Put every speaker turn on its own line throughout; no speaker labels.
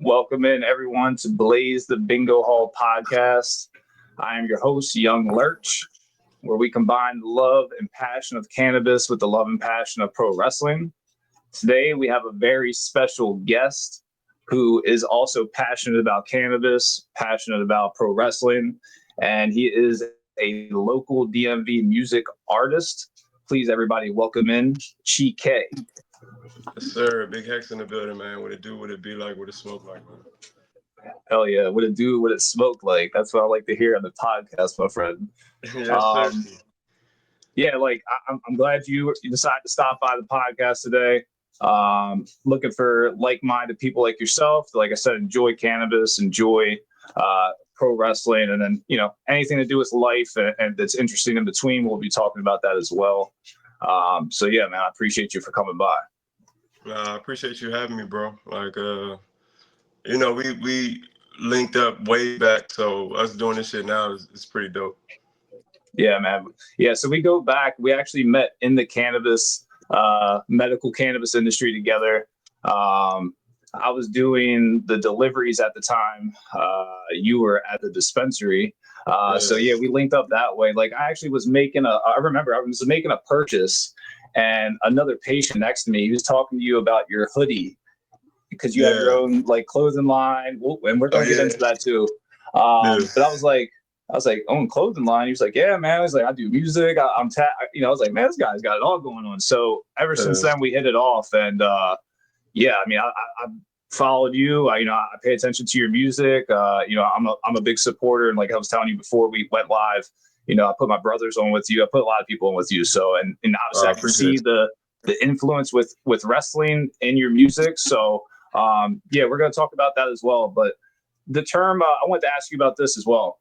Welcome in everyone to BlazetheBingoHall podcast. I am your host, YoungLurch, where we combine the love and passion of cannabis with the love and passion of pro wrestling. Today, we have a very special guest who is also passionate about cannabis, passionate about pro wrestling, and he is a local DMV music artist. Please, everybody, welcome in Chiiikeee.
Yes, sir. Big Hex in the building, man. What it do, what it be like, what it smoke like, man.
Hell yeah. What it do, what it smoke like. That's what I like to hear on the podcast, my friend.
Yes, sir.
Yeah, like I'm glad you decided to stop by the podcast today. Looking for like-minded people like yourself. Like I said, enjoy cannabis, enjoy pro wrestling, and then, anything to do with life and that's interesting in between. We'll be talking about that as well. So yeah, man, I appreciate you for coming by.
I appreciate you having me, bro. Like, we linked up way back, so us doing this shit now is pretty dope.
Yeah, man. Yeah, so we go back. We actually met in the cannabis, medical cannabis industry together. I was doing the deliveries at the time. You were at the dispensary.
Yes.
So yeah, we linked up that way. Like I actually was making I was making a purchase, and another patient next to me, he was talking to you about your hoodie because you have your own like clothing line, and we're going to get into that too. But I was like, own clothing line. He was like, yeah, man. I was like, I do music. I was like, man, this guy's got it all going on. So ever since then, we hit it off. And yeah, I mean, I followed you. I pay attention to your music. I'm a big supporter. And like I was telling you before we went live, I put my brothers on with you. I put a lot of people on with you. So, and obviously I can see the influence with wrestling in your music. So, yeah, we're going to talk about that as well. But the term, I wanted to ask you about this as well.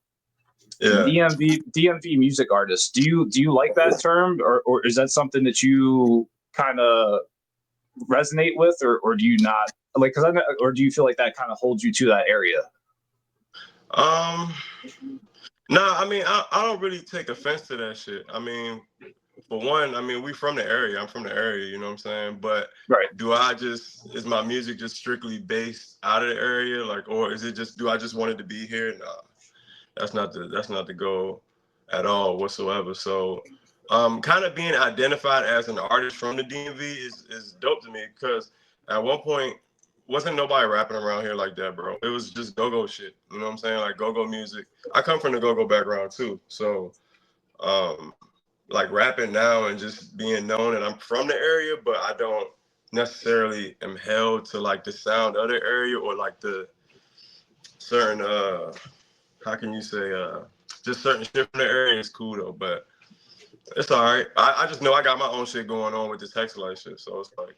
Yeah. DMV music artist. Do you like that term, or is that something that you kind of resonate with, or do you not like? Or do you feel like that kind of holds you to that area?
No, I mean, I don't really take offense to that shit. I mean, for one, we from the area. I'm from the area, you know what I'm saying? But
right.
Is my music just strictly based out of the area? Like, or is it just, do I just want it to be here? No, that's not the goal at all whatsoever. So, kind of being identified as an artist from the DMV is dope to me, because at one point, wasn't nobody rapping around here like that, bro. It was just go-go shit. You know what I'm saying? Like go-go music. I come from the go-go background too. So, like rapping now and just being known that I'm from the area, but I don't necessarily am held to like the sound of the area or like the certain, how can you say, just certain shit from the area is cool though, but it's all right. I just know I got my own shit going on with this Hexalite shit. So it's like,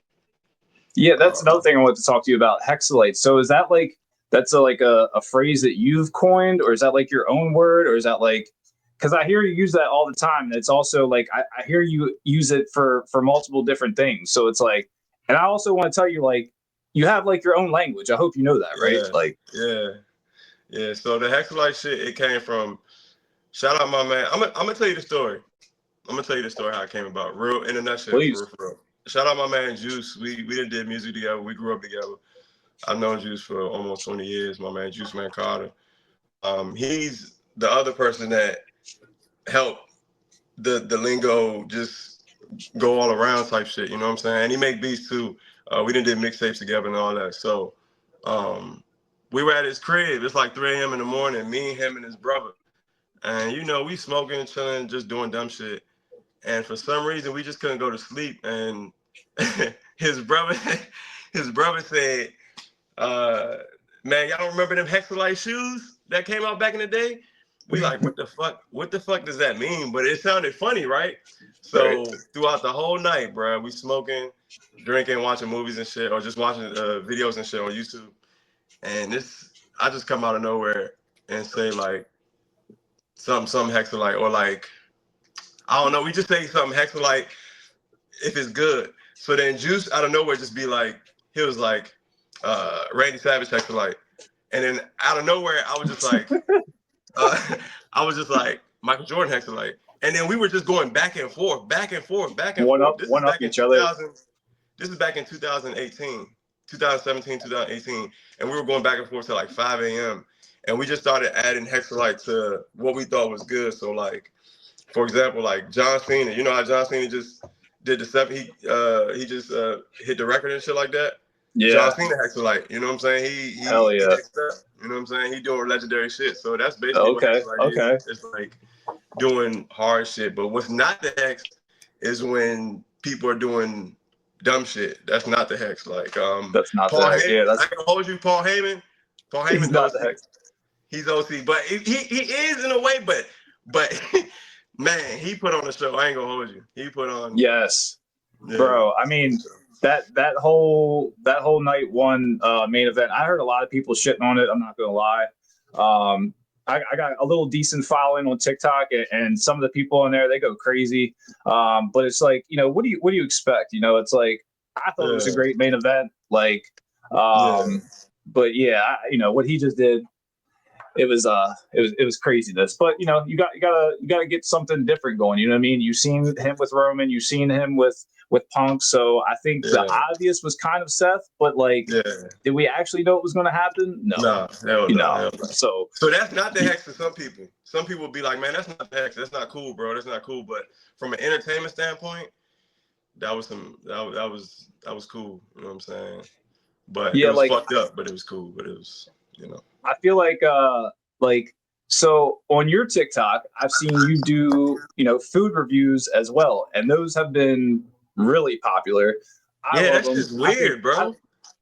yeah, that's another thing I wanted to talk to you about, Hexalite. So is that like, that's a phrase that you've coined, or is that like your own word, or is that like, because I hear you use that all the time. And it's also like, I hear you use it for multiple different things. So it's like, and I also want to tell you, like, you have like your own language. I hope you know that, right?
Yeah,
like,
yeah. So the Hexalite shit, it came from, shout out my man. I'm gonna tell you the story. I'm gonna tell you the story how it came about. Real in a nutshell.
Please.
For real. Shout out my man Juice. We did music together. We grew up together. I've known Juice for almost 20 years. My man Juice Man Carter. He's the other person that helped the lingo just go all around type shit. You know what I'm saying? And he make beats too. We did mixtapes together and all that. So we were at his crib. It's like 3 a.m. in the morning. Me, him, and his brother. And we smoking, chilling, just doing dumb shit. And for some reason, we just couldn't go to sleep. And his brother said, man, y'all don't remember them Hexalite shoes that came out back in the day? We like, what the fuck? What the fuck does that mean? But it sounded funny, right? So throughout the whole night, bro, we smoking, drinking, watching movies and shit, or just watching videos and shit on YouTube. And I just come out of nowhere and say like, some Hexalite, or like, I don't know, we just say something Hexalite if it's good. So then Juice out of nowhere just be like, he was like, Randy Savage Hexalite. And then out of nowhere, I was just like, Michael Jordan Hexalite. And then we were just going back and forth.
One up each other.
This is back in 2018. 2017, 2018, and we were going back and forth till like 5 a.m. And we just started adding Hexalite to what we thought was good. So like, for example, like John Cena, you know how John Cena just did the 7, he just hit the record and shit like that.
Yeah.
John Cena Hexalite, you know what I'm saying? He
Hell yeah.
hexed up, you know what I'm saying? He doing legendary shit. So that's basically what Hexalite is. It's like doing hard shit. But what's not the hex is when people are doing dumb shit. That's not the hex. Like
that's not
Paul
the hex.
Heyman,
Yeah, that's,
I can hold you, Paul Heyman. Paul Heyman's
he's not
OC.
the hex.
He's OC, but he is in a way, but man, he put on the show. I ain't gonna hold you. He put on.
Yes, yeah. Bro. I mean, that whole night one main event. I heard a lot of people shitting on it. I'm not gonna lie. I got a little decent following on TikTok, and some of the people on there, they go crazy. But it's like, you know, what do you expect? You know, it's like, I thought it was a great main event. Like, but yeah, you know what he just did. It was craziness. But you know, you gotta get something different going. You know what I mean? You've seen him with Roman, you've seen him with Punk. So I think the obvious was kind of Seth, but like, did we actually know it was going to happen? No, no. So
that's not the hex to some people. Some people will be like, man, that's not the hex. That's not cool, bro. That's not cool. But from an entertainment standpoint, that was cool. You know what I'm saying? But it was like, fucked up, but it was cool. But it was, you know.
I feel like so on your TikTok, I've seen you do, you know, food reviews as well, and those have been really popular.
That's just weird, bro.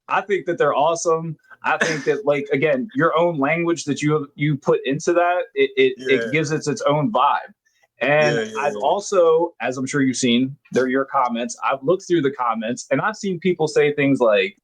I think that they're awesome. I think that, like, again, your own language that you put into that, it gives it its own vibe. And I've also, as I'm sure you've seen, they're your comments. I've looked through the comments, and I've seen people say things like,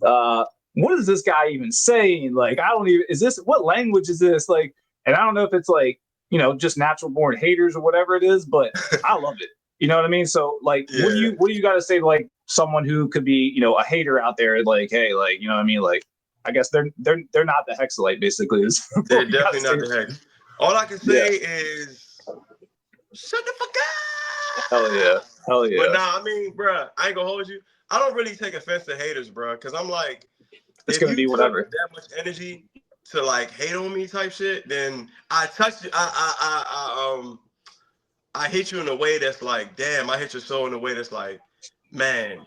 what is this guy even saying? Like, what language is this? Like, and I don't know if it's like, you know, just natural born haters or whatever it is, but I love it. You know what I mean? So like, what do you got to say to like someone who could be, you know, a hater out there? Like, hey, like, you know what I mean? Like, I guess they're not the Hexalite, basically.
They're definitely not the hex. All I can say is shut the fuck up.
Hell yeah.
But nah, I mean, bruh, I ain't gonna hold you. I don't really take offense to haters, bruh, because I'm like,
it's gonna be whatever.
That much energy to like hate on me type shit, then I touch you. I hit you in a way that's like, damn. I hit your soul in a way that's like, man,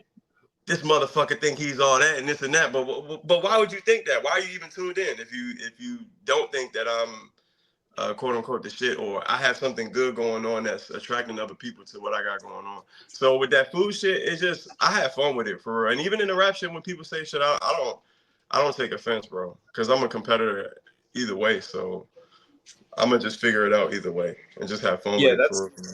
this motherfucker think he's all that and this and that. But why would you think that? Why are you even tuned in if you don't think that I'm quote unquote the shit, or I have something good going on that's attracting other people to what I got going on? So with that food shit, it's just I have fun with it for real. And even in the rap shit, when people say shit, I don't take offense, bro, because I'm a competitor either way. So I'm gonna just figure it out either way and just have fun with it.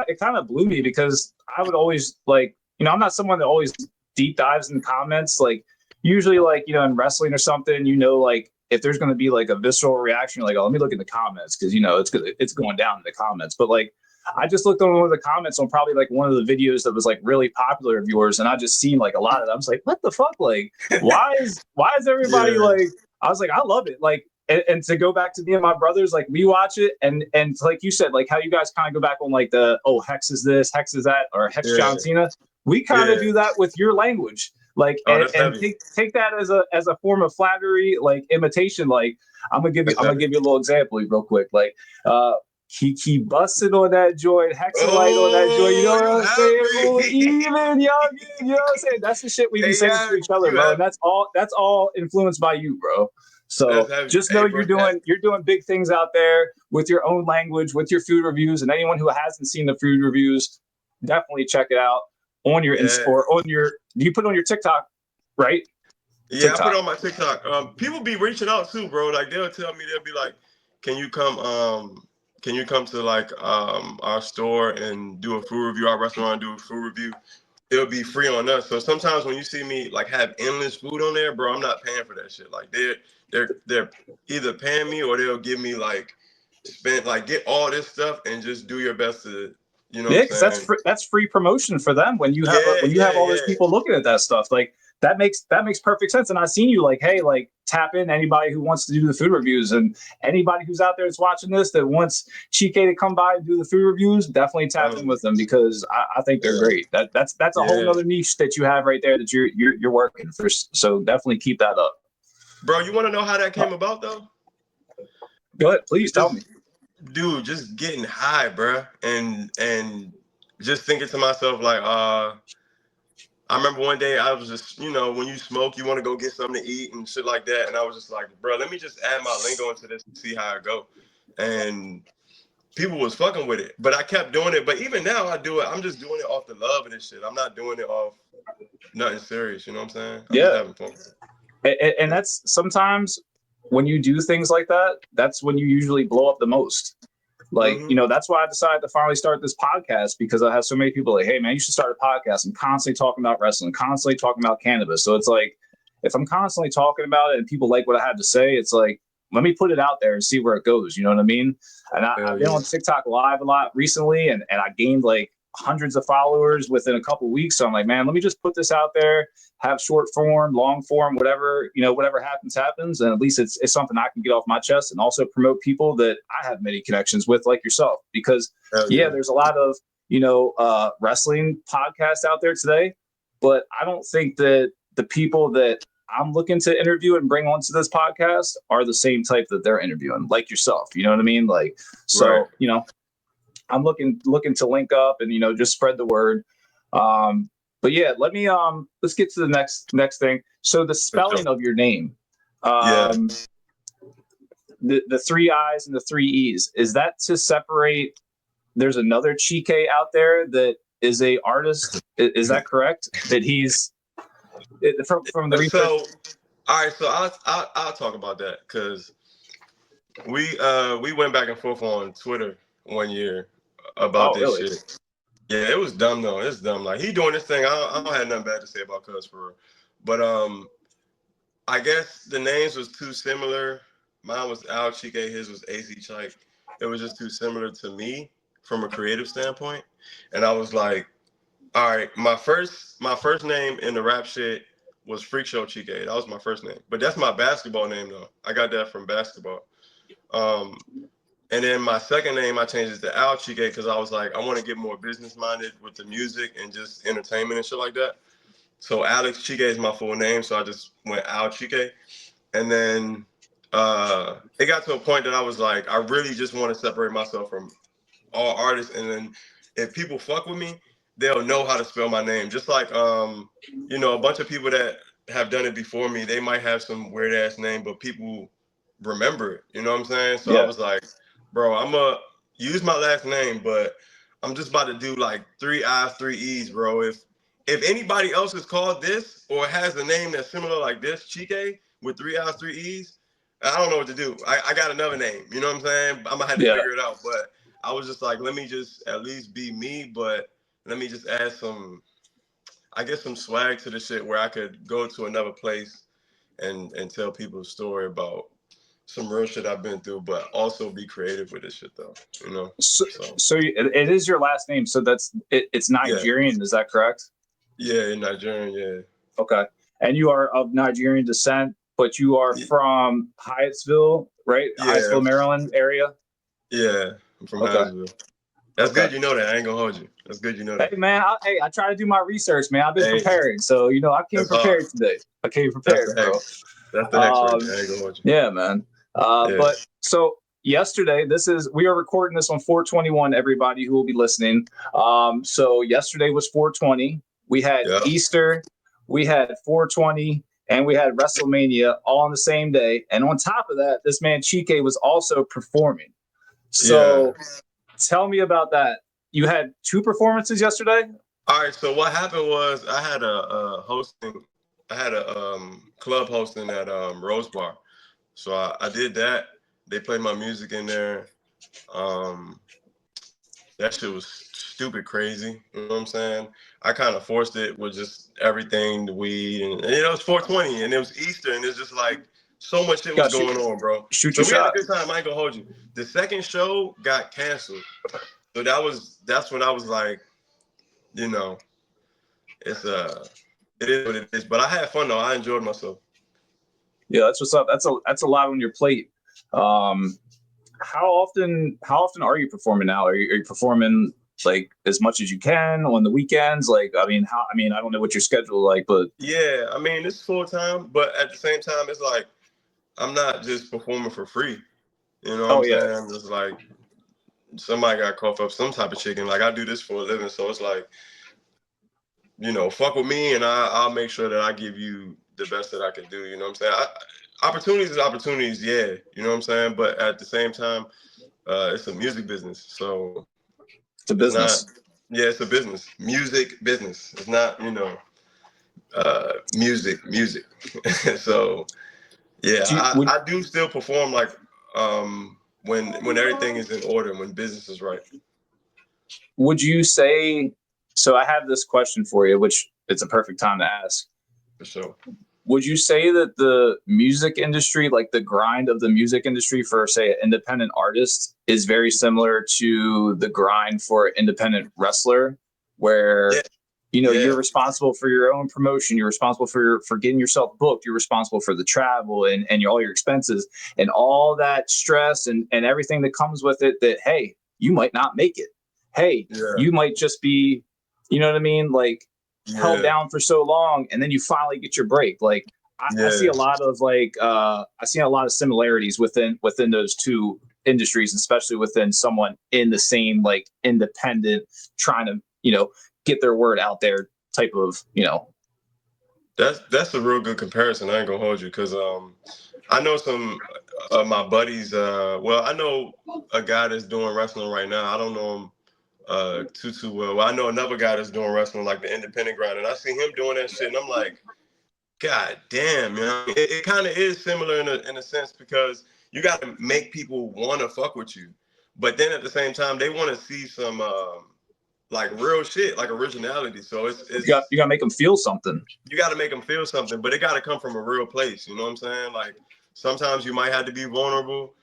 It kind of blew me because I would always like, you know, I'm not someone that always deep dives in comments. Like usually, like, you know, in wrestling or something, you know, like if there's going to be like a visceral reaction, you're like, oh, let me look in the comments because, you know, it's going down in the comments. But like, I just looked on one of the comments on probably like one of the videos that was like really popular of yours, and I just seen like a lot of them. I was like, what the fuck? Like, why is everybody like? I was like, I love it. Like, and to go back to me and my brothers, like we watch it, and like you said, like how you guys kind of go back on like the Hex is this, Hex is that, or Hex John Cena. We kind of do that with your language. Like, and take that as a form of flattery, like imitation. Like, I'm gonna give you a little example real quick. Like, he busted on that joint, Hexalite on that joint. You know what I'm saying? Even young, you know what I'm saying? That's the shit we be saying to each other, bro. And that's all influenced by you, bro. So just know you're doing big things out there with your own language, with your food reviews, and anyone who hasn't seen the food reviews, definitely check it out on your or on your. Do you put it on your TikTok, right?
Yeah, TikTok. I put it on my TikTok. People be reaching out too, bro. Like they'll tell me, they'll be like, "Can you come to like our store and do a food review, our restaurant, and do a food review? It'll be free on us." So sometimes when you see me like have endless food on there, bro, I'm not paying for that shit. Like they're either paying me or they'll give me like get all this stuff and just do your best to, you know.
Yeah, because that's free promotion for them when you have have all those people looking at that stuff. Like that makes perfect sense. And I've seen you like, hey, like tap in anybody who wants to do the food reviews, and anybody who's out there that's watching this that wants Chiiikeee to come by and do the food reviews, definitely tap in with them, because I think they're great. That's a whole nother niche that you have right there that you're working for. So definitely keep that up.
Bro, you want to know how that came about though?
Go ahead, please tell me.
Dude, just getting high, bro, and just thinking to myself like, I remember one day I was just, you know, when you smoke, you want to go get something to eat and shit like that. And I was just like, bro, let me just add my lingo into this and see how it go. And people was fucking with it, but I kept doing it. But even now I do it. I'm just doing it off the love of this shit. I'm not doing it off nothing serious. You know what I'm saying? I'm just having fun with it.
And that's sometimes when you do things like that, that's when you usually blow up the most. Like, you know, that's why I decided to finally start this podcast, because I have so many people like, hey, man, you should start a podcast. I'm constantly talking about wrestling, constantly talking about cannabis. So it's like, if I'm constantly talking about it and people like what I have to say, it's like, let me put it out there and see where it goes. You know what I mean? And I've been on TikTok live a lot recently, and I gained like hundreds of followers within a couple of weeks. So I'm like, man, let me just put this out there, have short form, long form, whatever, you know, whatever happens. And at least it's something I can get off my chest, and also promote people that I have many connections with, like yourself, because there's a lot of, you know, wrestling podcasts out there today, but I don't think that the people that I'm looking to interview and bring onto this podcast are the same type that they're interviewing, like yourself. You know what I mean? Like, so, you know, I'm looking to link up and, you know, just spread the word. But yeah, let's get to the next thing. So the spelling of your name, the 3 I's and the 3 E's, is that to separate? There's another Chiiikeee out there that is a artist. Is that correct? That he's from the research?
So, all right. So I'll talk about that, because we went back and forth on Twitter one year about this shit. Yeah, it was dumb though. It's dumb. Like, he doing this thing. I don't have nothing bad to say about Cuz for real. But I guess the names was too similar. Mine was Al Chiiikeee, his was AC Chike. It was just too similar to me from a creative standpoint. And I was like, all right, my first name in the rap shit was Freak Show Chiiikeee. That was my first name. But that's my basketball name though. I got that from basketball. And then my second name, I changed it to Al Chiiikeee, because I was like, I want to get more business minded with the music and just entertainment and shit like that. So Alex Chiiikeee is my full name, so I just went Al Chiiikeee. And then it got to a point that I was like, I really just want to separate myself from all artists. And then if people fuck with me, they'll know how to spell my name. Just like, you know, a bunch of people that have done it before me, they might have some weird ass name, but people remember it. You know what I'm saying? So I was like, bro, I'm gonna use my last name, but I'm just about to do like 3 I's, 3 E's, bro. If anybody else is called this or has a name that's similar like this, Chiiikeee, with 3 I's, 3 E's, I don't know what to do. I got another name. You know what I'm saying? I'm gonna have to figure it out. But I was just like, let me just at least be me, but let me just add some, I guess, some swag to the shit where I could go to another place and tell people a story about some real shit I've been through, but also be creative with this shit though, you know?
So it is your last name. So it's Nigerian. Is that correct?
Yeah, Nigerian. Yeah.
Okay. And you are of Nigerian descent, but you are from Hyattsville, right?
Yeah.
Hyattsville, Maryland area.
Yeah. I'm from Hyattsville. That's good. You know that. I ain't gonna hold you. That's good. You know that.
Hey man, I try to do my research, man. I've been preparing. So, you know, I came prepared today. I came prepared, bro.
That's the hex right there. I ain't gonna hold you.
Yeah, man. But so yesterday, we are recording this on 4/21, everybody who will be listening. So yesterday was 4/20. We had Easter, we had 4/20, and we had WrestleMania all on the same day. And on top of that, this man Chiiikeee was also performing. So tell me about that. You had 2 performances yesterday?
All right, so what happened was I had a club hosting at Rose Bar. So I did that. They played my music in there. That shit was stupid crazy. You know what I'm saying? I kind of forced it with just everything, the weed, and you know, it was 4/20 and it was Easter, and it's just like so much shit was going on, bro. So we had a good time. I ain't gonna hold you. The second show got canceled. So that's when I was like, you know, it's it is what it is. But I had fun though. I enjoyed myself.
Yeah, that's what's up. That's a lot on your plate. How often are you performing now? Are you performing like as much as you can on the weekends? Like, I mean, I don't know what your schedule is like, but
Yeah, I mean, it's full time, but at the same time, it's like I'm not just performing for free. You know what
oh
I'm
yeah,
saying? I'm just like somebody got cough up some type of chicken. Like I do this for a living, so it's like, fuck with me, and I'll make sure that I give you the best that I can do. You know what I'm saying? Opportunities is opportunities, yeah. You know what I'm saying? But at the same time, it's a music business, so
it's a
it's not.
business.
Yeah, it's a business, music business. It's not, music. So yeah,
Do you,
I do still perform like when everything is in order, when business is right.
would you say? So I have this question for you, which it's a perfect time to ask.
For sure.
Would you say that the music industry, like the grind of the music industry for, say, an independent artist, is very similar to the grind for an independent wrestler, where
Yeah,
you're
yeah.
responsible for your own promotion, you're responsible for getting yourself booked, you're responsible for the travel and all your expenses and all that stress and everything that comes with it. That hey, you might not make it. Hey,
Yeah,
you might just be, you know what I mean, like held
yeah,
down for so long and then you finally get your break. Like I see
yeah.
a lot of similarities within those two industries, especially within someone in the same like independent trying to get their word out there type of
That's a real good comparison. I ain't gonna hold you because I know some of my buddies. Well, I know a guy that's doing wrestling right now. I don't know him too well. I know another guy that's doing wrestling like the independent grind, and I see him doing that shit, and I'm like, God damn, it kind of is similar in a sense because you got to make people want to fuck with you, but then at the same time they want to see some like real shit, like originality. So it's
you got to make them feel something.
you got to make them feel something, but it got to come from a real place. You know what I'm saying? Like sometimes you might have to be vulnerable.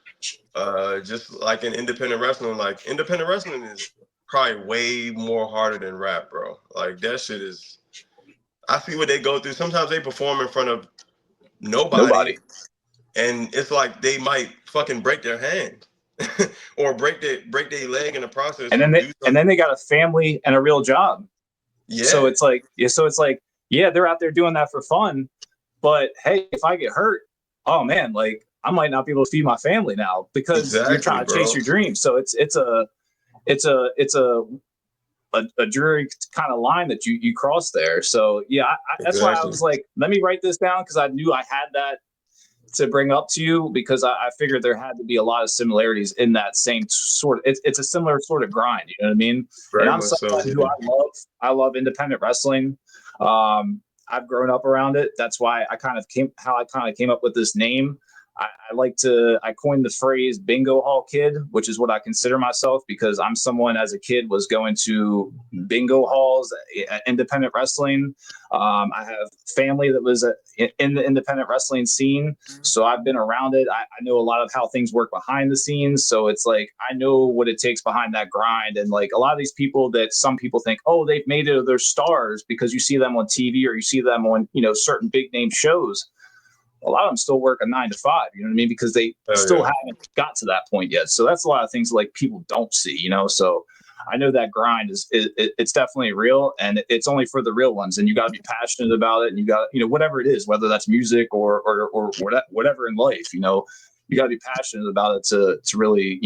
Just like in independent wrestling, like independent wrestling is probably way more harder than rap, bro. Like that shit is. I see what they go through. Sometimes they perform in front of nobody,
Nobody.
and it's like they might fucking break their hand or break their leg in the process
And
or
then
do something.
they got a family and a real job. So
Yeah,
it's like, yeah, yeah, they're out there doing that for fun. But hey, if I get hurt, oh man, like I might not be able to feed my family now because you're
exactly,
trying to chase
bro.
your dreams. So it's a dreary kind of line that you cross there. So yeah, that's why I
Exactly.
was like, let me write this down because I knew I had that to bring up to you because I figured there had to be a lot of similarities in that same sort of it's a similar sort of grind, you know what I mean? And
Very
I'm
much so.
someone who I love independent wrestling. I've grown up around it. That's why I kind of came up with this name. I coined the phrase bingo hall kid, which is what I consider myself because I'm someone as a kid was going to bingo halls, independent wrestling. I have family that was in the independent wrestling scene. So I've been around it. I know a lot of how things work behind the scenes. So it's like, I know what it takes behind that grind. And like a lot of these people that some people think, oh, they've made it, they're stars because you see them on TV or you see them on, certain big name shows. A lot of them still work a 9 to 5, you know what I mean? Because they
Hell
still
yeah.
haven't got to that point yet. So that's a lot of things like people don't see, So I know that grind it's definitely real and it's only for the real ones. And you got to be passionate about it. And you got, whatever it is, whether that's music or whatever in life, you got to be passionate about it to really,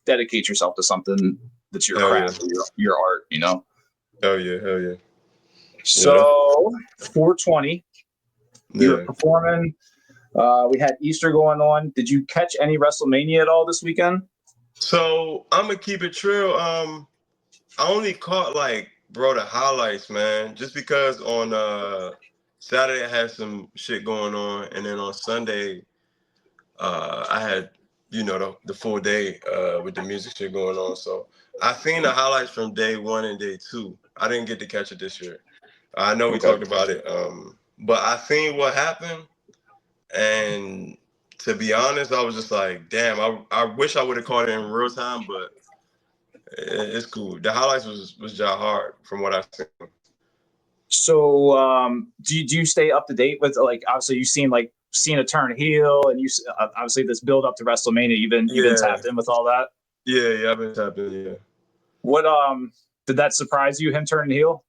dedicate yourself to something that's your
Hell yeah.
craft, or your art,
Hell yeah. Hell yeah. Yeah.
So 420, you were
Yeah.
performing. We had Easter going on. Did you catch any WrestleMania at all this weekend?
So I'm gonna keep it real. I only caught the highlights, man. Just because on Saturday I had some shit going on, and then on Sunday I had the full day with the music shit going on. So I seen the highlights from day 1 and day 2. I didn't get to catch it this year. I know we
Okay.
talked about it, but I seen what happened, and to be honest, I was just like, damn, I wish I would have caught it in real time, but it's cool. The highlights was just hard from what I seen.
So, do you stay up to date with, like, obviously you've seen a turn heel, and you obviously this build up to WrestleMania, you've been tapped in with all that.
Yeah, I've been tapped in. Yeah.
What did that surprise you, him turning heel?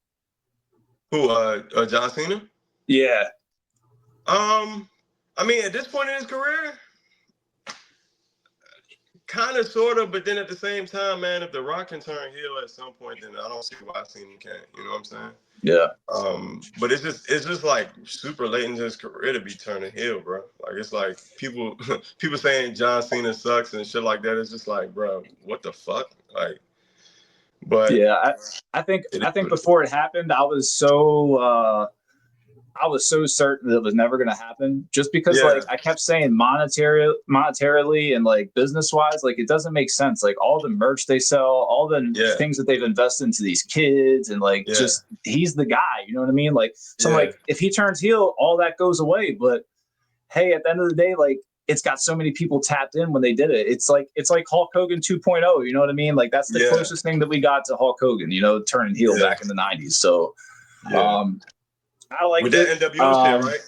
Who? John Cena.
Yeah.
I mean, at this point in his career, kind of, sort of, but then at the same time, man, if The Rock can turn heel at some point, then I don't see why Cena can't. You know what I'm saying?
Yeah.
But it's just like super late in his career to be turning heel, bro. Like, it's like people saying John Cena sucks and shit like that. It's just like, bro, what the fuck? Like, but
yeah, I think before it happened, I was so certain that it was never going to happen, just because like I kept saying monetarily and like business wise, like it doesn't make sense. Like all the merch they sell, all the things that they've invested into these kids, and like just he's the guy, you know what I mean? Like, so I'm like, if he turns heel, all that goes away. But hey, at the end of the day, like it's got so many people tapped in when they did it. It's like Hulk Hogan 2.0, you know what I mean? Like that's the closest thing that we got to Hulk Hogan, you know, turning heel back in the 90s. So I like
with that NWO shit, right?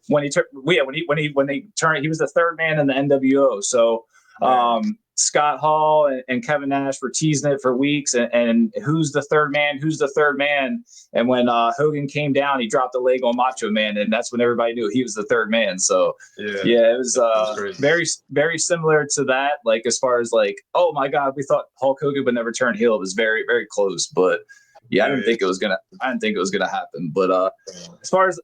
When they turned, he was the third man in the NWO. So Scott Hall and Kevin Nash were teasing it for weeks, and who's the third man? Who's the third man? And when Hogan came down, he dropped the leg on Macho Man, and that's when everybody knew he was the third man. So it was very, very similar to that. Like as far as like, oh my God, we thought Hulk Hogan would never turn heel. It was very, very close, but I didn't think it was gonna happen. But as far as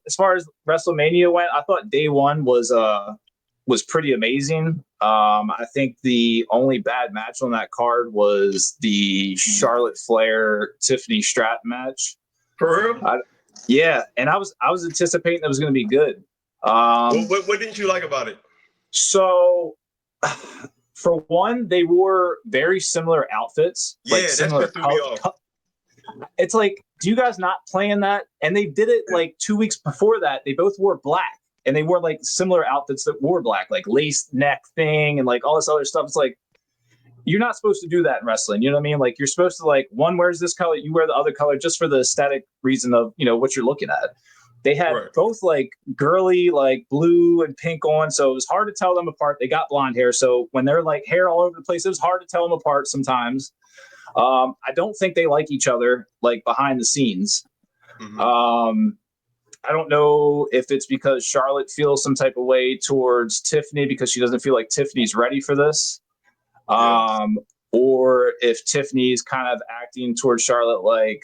WrestleMania went, I thought day one was pretty amazing. I think the only bad match on that card was the Charlotte Flair Tiffany Stratton match.
For real?
And I was anticipating it was going to be good.
What didn't you like about it?
So, for one, they wore very similar outfits.
Yeah,
like similar
that threw me off.
It's like, do you guys not plan that? And they did it like 2 weeks before that. They both wore black, and they wore like similar outfits that wore black, like lace neck thing and like all this other stuff. It's like, you're not supposed to do that in wrestling. You know what I mean? Like you're supposed to, like, one wears this color, you wear the other color, just for the aesthetic reason of, you know, what you're looking at. They had both like girly, like blue and pink on. So it was hard to tell them apart. They got blonde hair. So when they're like hair all over the place, it was hard to tell them apart sometimes. I don't think they like each other, like behind the scenes. Mm-hmm. I don't know if it's because Charlotte feels some type of way towards Tiffany because she doesn't feel like Tiffany's ready for this. Or if Tiffany's kind of acting towards Charlotte like,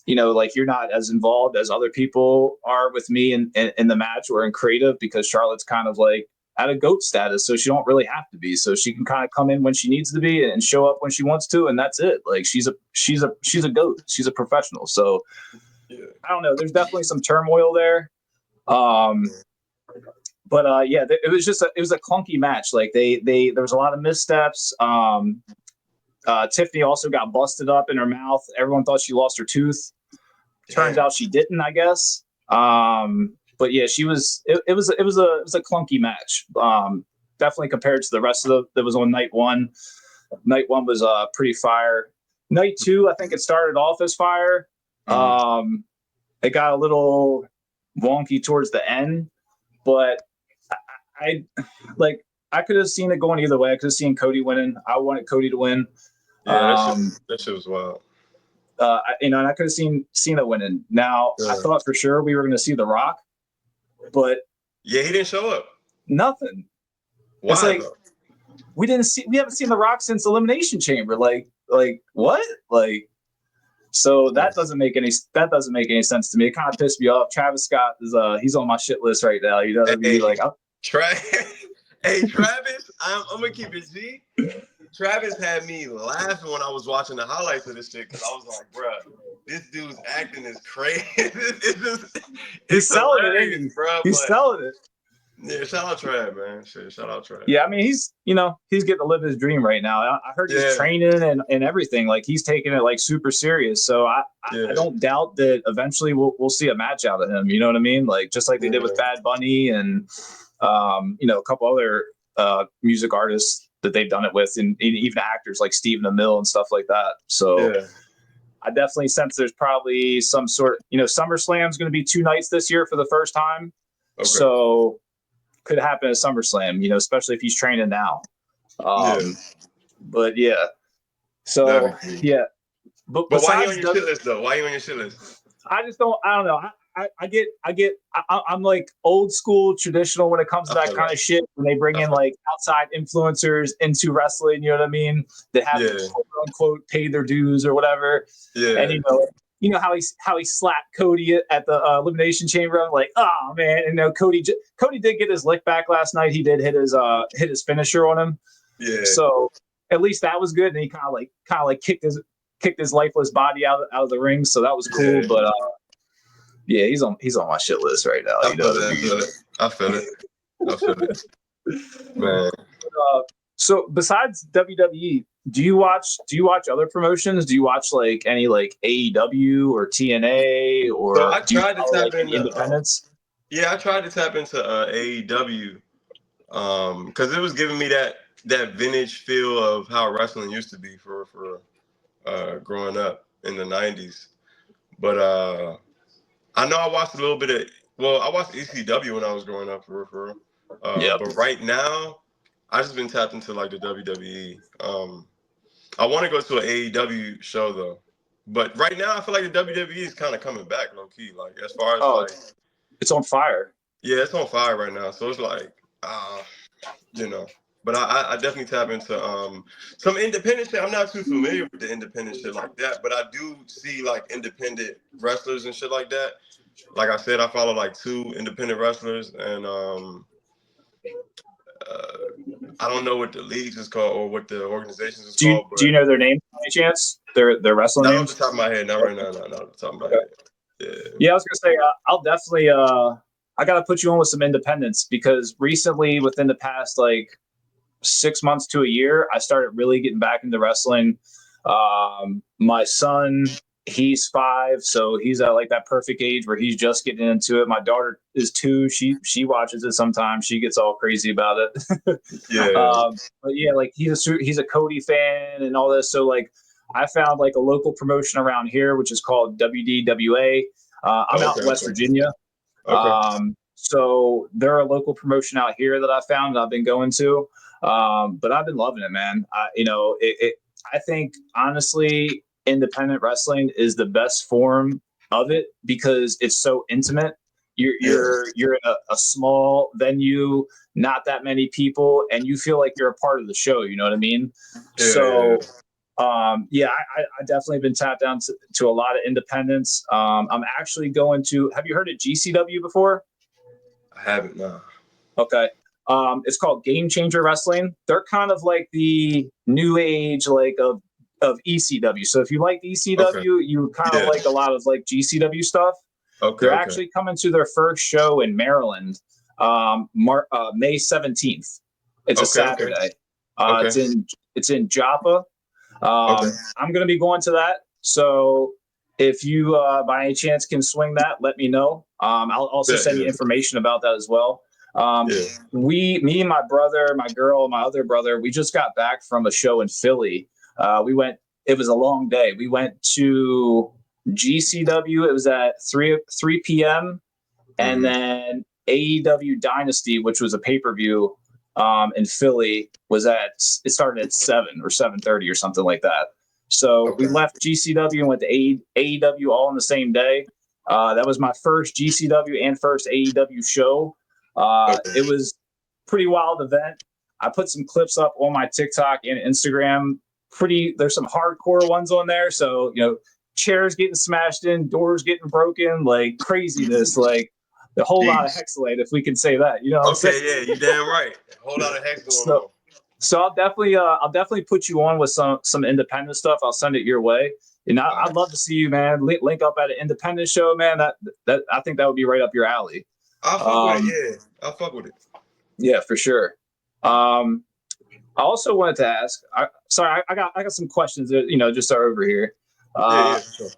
you know, like you're not as involved as other people are with me in the match or in creative, because Charlotte's kind of like at a GOAT status, so she don't really have to be. So she can kind of come in when she needs to be and show up when she wants to, and that's it. Like she's a GOAT. She's a professional. So I don't know. There's definitely some turmoil there. But it was a clunky match. Like there was a lot of missteps. Tiffany also got busted up in her mouth. Everyone thought she lost her tooth. Turns out she didn't, I guess. But yeah, she was. It was a clunky match. Definitely compared to the rest of that was on night one. Night one was pretty fire. Night two, I think it started off as fire. It got a little wonky towards the end, but I could have seen it going either way. I could have seen Cody winning. I wanted Cody to win.
Yeah, that shit was wild.
And I could have seen Cena winning. Now, I thought for sure we were going to see The Rock, but
he didn't show up.
Nothing.
Why?
It's like we haven't seen The Rock since Elimination Chamber. Like what? Like, so that doesn't make any sense to me. It kind of pissed me off. Travis Scott is he's on my shit list right now. You know what I mean? Like,
Travis, I'm gonna keep it G. Travis had me laughing when I was watching the highlights of this shit, because I was like, bro, this dude's acting is crazy.
He's selling it,
bro.
He's selling it.
Yeah, shout out Trav, man. Shout out Trav.
Yeah, I mean, he's getting to live his dream right now. I heard he's training and everything. Like he's taking it like super serious. So I don't doubt that eventually we'll see a match out of him. You know what I mean? Like just like they did with Bad Bunny and a couple other music artists that they've done it with, and even actors like Stephen Amell and stuff like that. So I definitely sense there's probably some sort, SummerSlam's going to be 2 nights this year for the first time.
Okay.
So could happen at SummerSlam, especially if he's training now. But yeah, so yeah.
But why you on your shit list though? Why you on your shit list?
I don't know. I'm like old school traditional when it comes to that kind of shit. When they bring in like outside influencers into wrestling, you know what I mean? That have quote unquote paid their dues or whatever. Yeah. And you know how he slapped Cody at the Elimination Chamber. I'm like, oh man, and Cody did get his lick back last night. He did hit his finisher on him. Yeah. So at least that was good, and he kind of like kicked his lifeless body out of the ring. So that was cool. Yeah. But yeah, he's on my shit list right now.
I feel it. Man.
So besides WWE, do you watch other promotions? Do you watch like any like AEW or TNA or?
So I tried to tap into
independence.
Yeah, I tried to tap into AEW because it was giving me that vintage feel of how wrestling used to be for growing up in the 90s. But I know I watched a little bit of. Well, I watched ECW when I was growing up for real. But right now, I just been tapped into like the WWE. I want to go to an AEW show though, but right now I feel like the WWE is kind of coming back low key. Like as far as
it's on fire.
Yeah, it's on fire right now. So it's like, But I definitely tap into some independent shit. I'm not too familiar with the independent shit like that, but I do see like independent wrestlers and shit like that. Like I said, I follow like 2 independent wrestlers, and I don't know what the leagues is called or what the organizations is called.
Do you know their names by any chance? Their wrestling
names?
Not
off the top of my head. Not right now. Not off the top of my head.
Yeah, I was gonna say I'll definitely I gotta put you on with some independents, because recently, within the past like 6 months to a year, I started really getting back into wrestling. My son, he's 5, so he's at like that perfect age where he's just getting into it. My daughter is 2. She watches it sometimes. She gets all crazy about it. But yeah, like he's a Cody fan and all this. So like I found like a local promotion around here, which is called WDWA. I'm out in West Virginia. So they're a local promotion out here that I found that I've been going to. But I've been loving it, man. I think honestly, independent wrestling is the best form of it because it's so intimate. You're in a small venue, not that many people, and you feel like you're a part of the show. You know what I mean? I definitely been tapped down to a lot of independents. I'm actually going to. Have you heard of GCW before?
I haven't. No.
Okay. It's called Game Changer Wrestling. They're kind of like the new age, like of ECW. So if you like ECW, you kind of like a lot of like GCW stuff. They're actually coming to their first show in Maryland, May 17th. It's a Saturday. It's in Joppa. I'm going to be going to that. So if you by any chance can swing that, let me know. I'll also send you information about that as well. Me and my brother, my girl, my other brother, we just got back from a show in Philly. It was a long day. We went to GCW. It was at 3 p.m. And then AEW Dynasty, which was a pay-per-view in Philly, it started at 7 or 7:30 or something like that. So we left GCW and went to AEW all on the same day. That was my first GCW and first AEW show. It was pretty wild event. I put some clips up on my TikTok and Instagram. There's some hardcore ones on there. So, chairs getting smashed in, doors getting broken, like craziness, like a whole lot of hexalate, if we can say that,
Yeah, you're damn right. A whole lot of hex going on.
So I'll definitely put you on with some independent stuff. I'll send it your way. And I'd love to see you, man. Link up at an independent show, man. That I think that would be right up your alley.
I'll fuck with it. I'll fuck with it.
Yeah, for sure. I also wanted to ask. I got some questions. Just are over here.
Sure.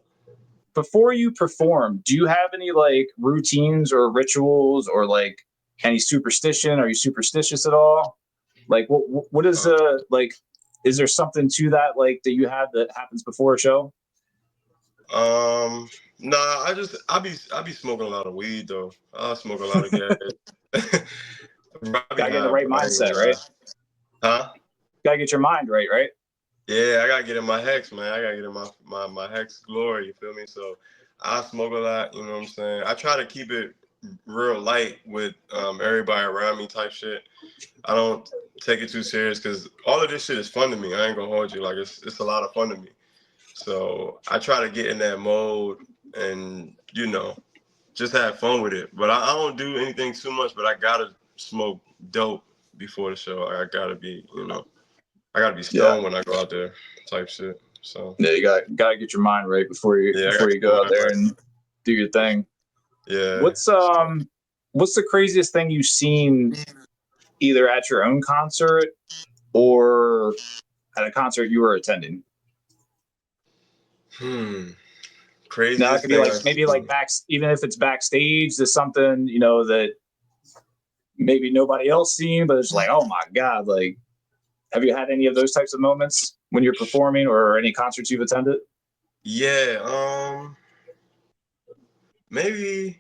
Before you perform, do you have any like routines or rituals or like any superstition? Are you superstitious at all? Like, what is like? Is there something to that like that you have that happens before a show?
Nah, I be smoking a lot of weed though. I smoke a lot of gas. Bro, I be
Gotta get in the
high,
right
bro. I ain't gonna
mindset,
lie.
right?
Huh?
Gotta get your mind right, right?
Yeah, I gotta get in my hex, man. I gotta get in my hex glory. You feel me? So I smoke a lot. You know what I'm saying? I try to keep it real light with everybody around me type shit. I don't take it too serious because all of this shit is fun to me. I ain't gonna hold you. Like it's a lot of fun to me. So I try to get in that mode and just have fun with it. But I don't do anything too much. But I gotta smoke dope before the show. I gotta be, I gotta be
Yeah.
stoned when I go out there, type shit. So
Yeah, you gotta get your mind right before you
yeah, I
before
gotta
you
get my
go out
mind
there
right.
and do your thing.
Yeah.
What's the craziest thing you've seen either at your own concert or at a concert you were attending? Now it
Craziest
could be
thing
like
I've
maybe like
seen.
back, even if it's backstage, there's something that maybe nobody else seen, but it's like, oh my god, like, have you had any of those types of moments when you're performing or any concerts you've attended?
Yeah. Maybe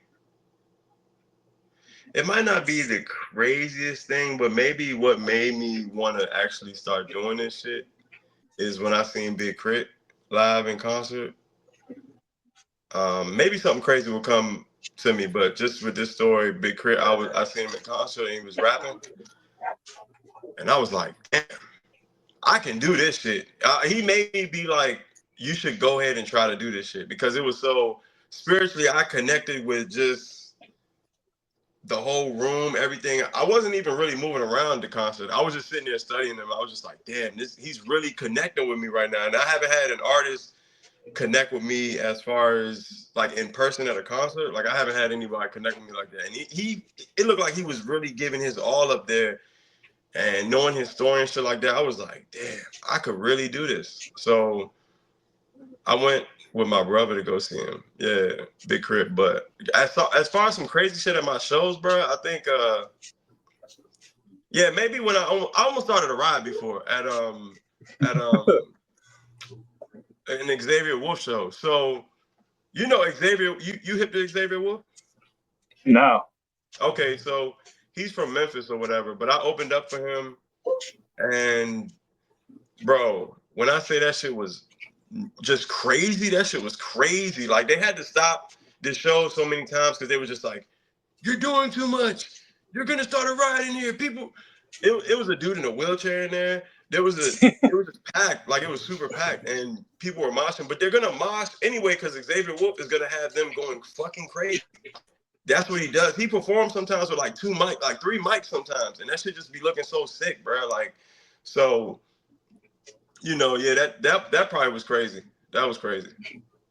it might not be the craziest thing, but maybe what made me want to actually start doing this shit is when I seen Big Crit live in concert. Maybe something crazy will come to me, but just with this story, Big Crit, I seen him in concert and he was rapping, and I was like, damn, I can do this shit. He made me be like, you should go ahead and try to do this shit because it was so spiritually. I connected with just the whole room, everything. I wasn't even really moving around the concert. I was just sitting there studying him. I was just like, damn, he's really connecting with me right now. And I haven't had an artist connect with me as far as like in person at a concert. Like I haven't had anybody connect with me like that. And it looked like he was really giving his all up there. And knowing his story and shit like that, I was like, damn, I could really do this. So I went with my brother to go see him. Yeah, Big Crip. But as far as some crazy shit at my shows, bro, I think yeah, maybe when I almost started a ride before at an Xavier Wolf show. So Xavier, you hip to Xavier Wolf?
No.
Okay, so he's from Memphis or whatever, but I opened up for him, and bro, when I say that shit was just crazy, that shit was crazy. Like they had to stop the show so many times because they were just like, "You're doing too much. You're gonna start a riot in here." People, it was a dude in a wheelchair in there. It was just packed, like it was super packed, and people were moshing. But they're gonna mosh anyway because Xavier Wolf is gonna have them going fucking crazy. That's what he does. He performs sometimes with like like three mics sometimes, and that shit just be looking so sick, bro. Like, so yeah, that probably was crazy. That was crazy.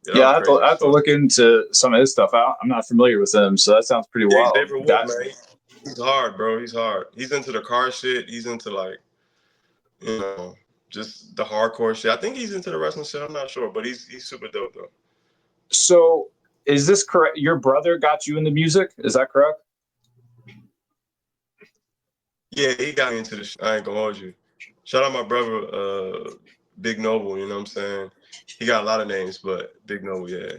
Yeah, that
Yeah,
was crazy
I
as
have to
fuck.
look into some of his stuff. I'm not familiar with him, so that sounds pretty
Yeah,
wild.
Xavier Wolf,
That
man, he's hard, bro. He's hard. He's into the car shit. He's into like, you know, just the hardcore shit. I think he's into the wrestling shit. I'm not sure, but he's super dope though.
So, is this correct? Your brother got you into music? Is that correct?
Yeah, he got me into the I ain't gonna hold you. Shout out my brother, Big Noble. You know what I'm saying? He got a lot of names, but Big Noble, yeah.